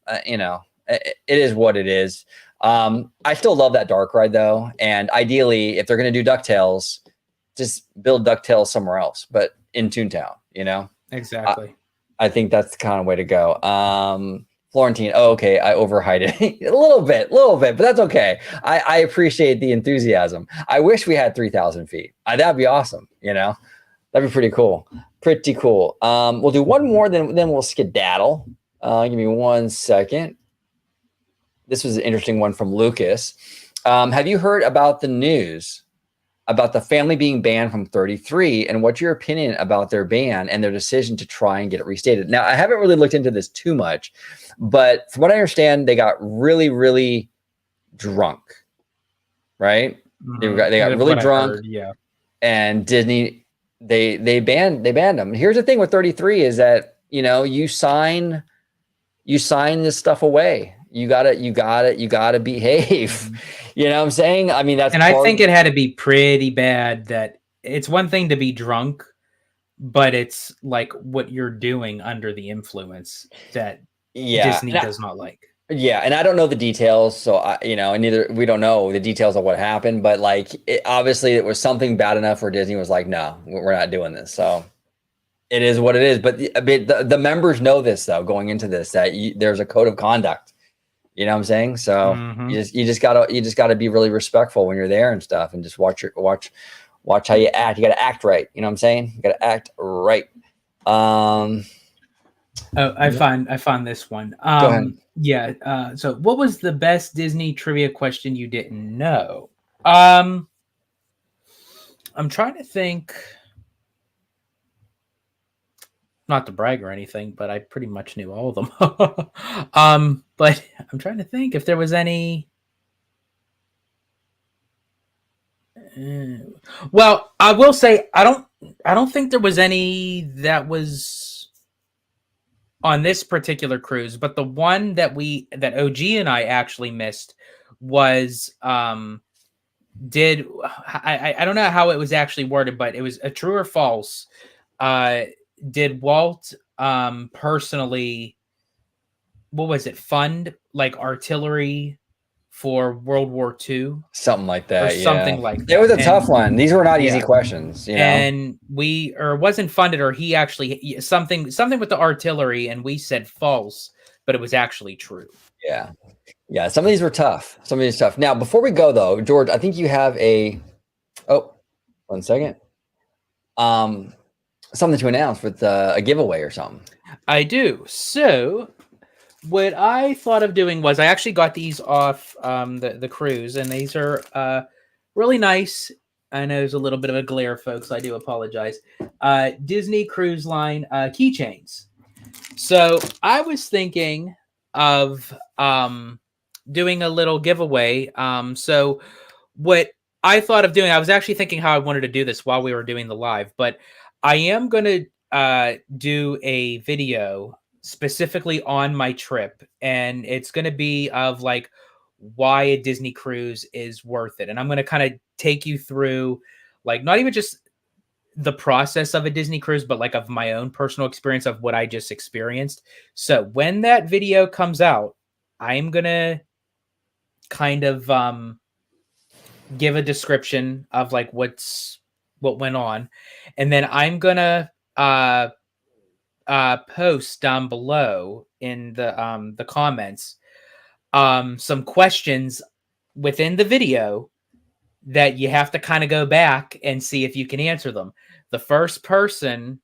It is what it is. I still love that dark ride though. And ideally, if they're going to do DuckTales, just build DuckTales somewhere else, but in Toontown, Exactly. I think that's the kind of way to go. Florentine. Oh, okay. I overhyped it a little bit, but that's okay. I appreciate the enthusiasm. I wish we had 3,000 feet. That'd be awesome. That'd be pretty cool. Pretty cool. We'll do one more, then we'll skedaddle. Give me 1 second. This was an interesting one from Lucas. Have you heard about the news about the family being banned from 33, and what's your opinion about their ban and their decision to try and get it restated? Now, I haven't really looked into this too much, but from what I understand, they got really, really drunk, right? They got really drunk, yeah. And Disney they banned them. Here's the thing with 33 is that you sign this stuff away. You gotta behave. You know what I'm saying? I mean, that's, and I think it had to be pretty bad. That it's one thing to be drunk, but it's like what you're doing under the influence that Disney does not like. Yeah, and I don't know the details, so we don't know the details of what happened, but like obviously it was something bad enough where Disney was like, no, we're not doing this. So it is what it is. But the members know this though, going into this, that there's a code of conduct. You know what I'm saying? So you just gotta be really respectful when you're there and stuff, and just watch how you act. You gotta act right. You know what I'm saying? You gotta act right. I found this one. Go ahead. Yeah. So what was the best Disney trivia question you didn't know? I'm trying to think. Not to brag or anything, but I pretty much knew all of them. But I'm trying to think if there was any. Well, I will say I don't think there was any that was on this particular cruise, but the one that OG and I actually missed was I don't know how it was actually worded, but it was a true or false. Did Walt personally, what was it, fund like artillery for World War II? Something like that. Or something like that. It was a tough one. These were not easy questions. And wasn't funded, or he actually something with the artillery, and we said false, but it was actually true. Yeah. Yeah. Some of these were tough. Now, before we go though, George, I think you have one second. Something to announce with a giveaway or something. I do. So what I thought of doing was I actually got these off the cruise, and these are really nice. I know there's a little bit of a glare, folks. I do apologize. Disney Cruise Line keychains. So I was thinking of doing a little giveaway. So what I thought of doing, I was actually thinking how I wanted to do this while we were doing the live, but I am going to do a video specifically on my trip, and it's going to be of like why a Disney cruise is worth it. And I'm going to kind of take you through like not even just the process of a Disney cruise, but like of my own personal experience of what I just experienced. So when that video comes out, I'm going to kind of give a description of like what went on, and then I'm gonna post down below in the comments some questions within the video that you have to kind of go back and see if you can answer them. The first person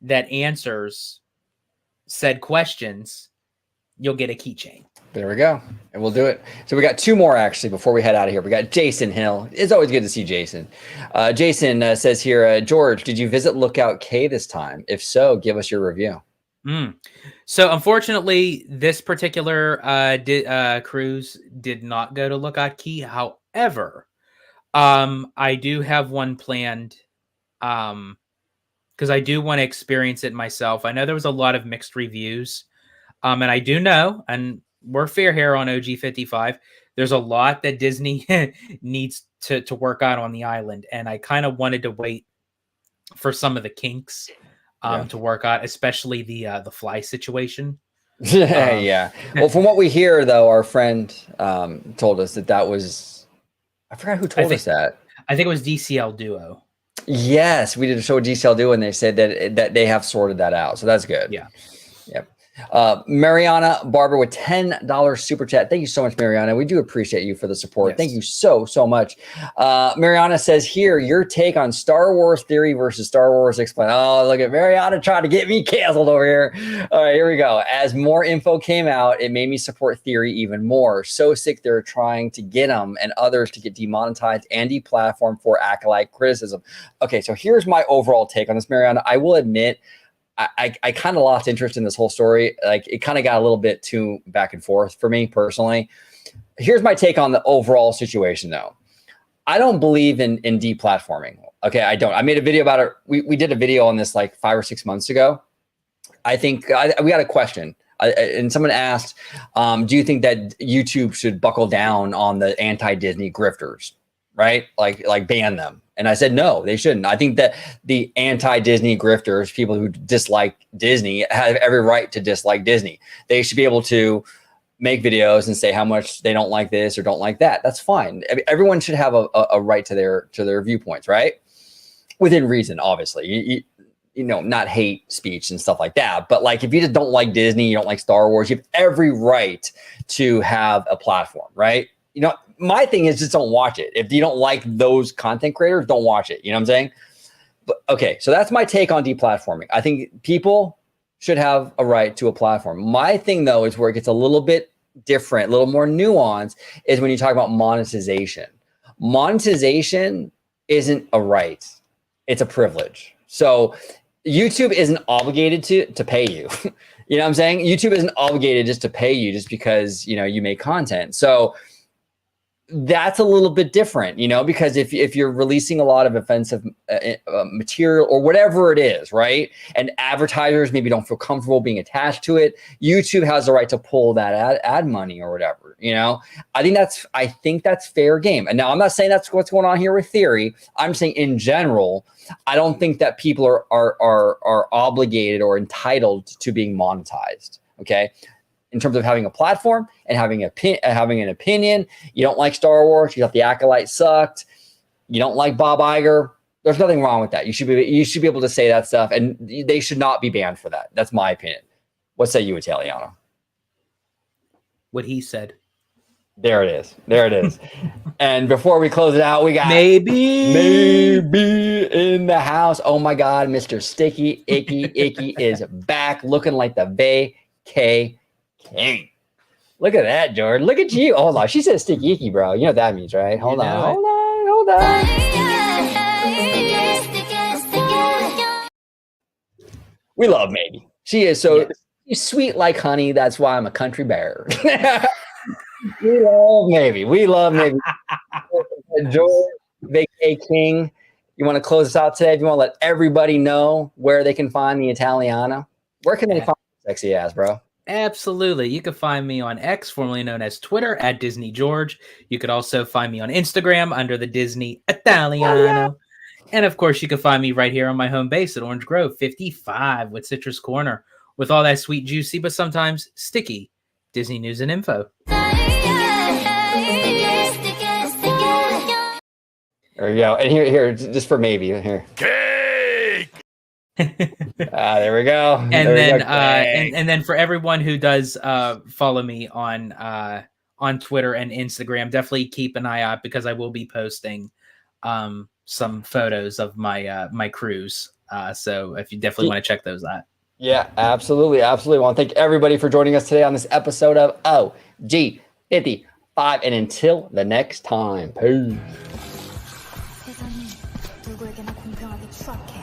that answers said questions, you'll get a keychain. There we go. And we'll do it. So we got two more actually before we head out of here. We got Jason Hill. It's always good to see Jason. Jason says here, George, did you visit Lookout Cay this time? If so, give us your review. So unfortunately, this particular cruise did not go to Lookout Cay. However, I do have one planned because I do want to experience it myself. I know there was a lot of mixed reviews. And I do know, and we're fair here on OG55, there's a lot that Disney needs to work out on the island. And I kind of wanted to wait for some of the kinks to work out, especially the fly situation. Yeah. Well, from what we hear, though, our friend told us that was, I forgot who told us that. I think it was DCL Duo. Yes, we did a show with DCL Duo, and they said that they have sorted that out. So that's good. Yeah. Yep. Mariana Barber with $10 super chat. Thank you so much, Mariana. We do appreciate you for the support. Yes. Thank you so much. Mariana says here, your take on Star Wars Theory versus Star Wars Explained. Oh, look at Mariana trying to get me canceled over here. All right, here we go. As more info came out, it made me support Theory even more. So sick they're trying to get them and others to get demonetized and deplatformed for acolyte criticism. Okay, so here's my overall take on this, Mariana. I will admit, I kind of lost interest in this whole story. Like, it kind of got a little bit too back and forth for me personally. Here's my take on the overall situation, though. I don't believe in deplatforming. Okay, I don't. I made a video about it. We did a video on this like 5 or 6 months ago. I think we got a question. And someone asked, do you think that YouTube should buckle down on the anti-Disney grifters, right? Like ban them. And I said, no, they shouldn't. I think that the anti-Disney grifters, people who dislike Disney, have every right to dislike Disney. They should be able to make videos and say how much they don't like this or don't like that. That's fine. I mean, everyone should have a right to their viewpoints, right? Within reason, obviously. You know, not hate speech and stuff like that. But like, if you just don't like Disney, you don't like Star Wars, you have every right to have a platform, right? You know, my thing is just don't watch it. If you don't like those content creators, don't watch it. You know what I'm saying? But okay, so that's my take on deplatforming. I think people should have a right to a platform. My thing, though, is where it gets a little bit different, a little more nuanced, is when you talk about monetization. Monetization isn't a right. It's a privilege. So YouTube isn't obligated to pay you. You know what I'm saying? YouTube isn't obligated just to pay you just because, you know, you make content. So that's a little bit different, you know, because if you're releasing a lot of offensive material or whatever it is, right, and advertisers maybe don't feel comfortable being attached to it, YouTube has the right to pull that ad money or whatever, you know. I think that's fair game. And now I'm not saying that's what's going on here with Theory. I'm saying in general, I don't think that people are obligated or entitled to being monetized. Okay. In terms of having a platform and having an opinion. You don't like Star Wars, you thought the Acolyte sucked, you don't like Bob Iger, there's nothing wrong with that. You should be able to say that stuff, and they should not be banned for that. That's my opinion. What say you, Italiano? What he said. There it is. And before we close it out, we got maybe in the house. Oh my God, Mr. Sticky Icky is back, looking like the vacay king. Look at that, Jordan. Look at you. Hold on. She said sticky icky, bro. You know what that means, right? Hold on. We love Maybe. She is so sweet like honey. That's why I'm a country bear. We love Maybe. Jordan, vacay king. You want to close us out today? If you want to let everybody know where they can find the Italiana, where can they find the sexy ass, bro? Absolutely. You can find me on X, formerly known as Twitter, at Disney George. You could also find me on Instagram under the Disney Italiano. And of course, you can find me right here on my home base at Orange Grove 55 with Citrus Corner, with all that sweet, juicy, but sometimes sticky Disney news and info. There you go. And here, just for Maybe here. There we go. And then for everyone who does follow me on Twitter and Instagram, definitely keep an eye out, because I will be posting some photos of my cruise. So if you definitely want to check those out. Yeah, absolutely. I want to thank everybody for joining us today on this episode of OG55. And until the next time, peace. 세상이 누구에게나 공평하게 추악해.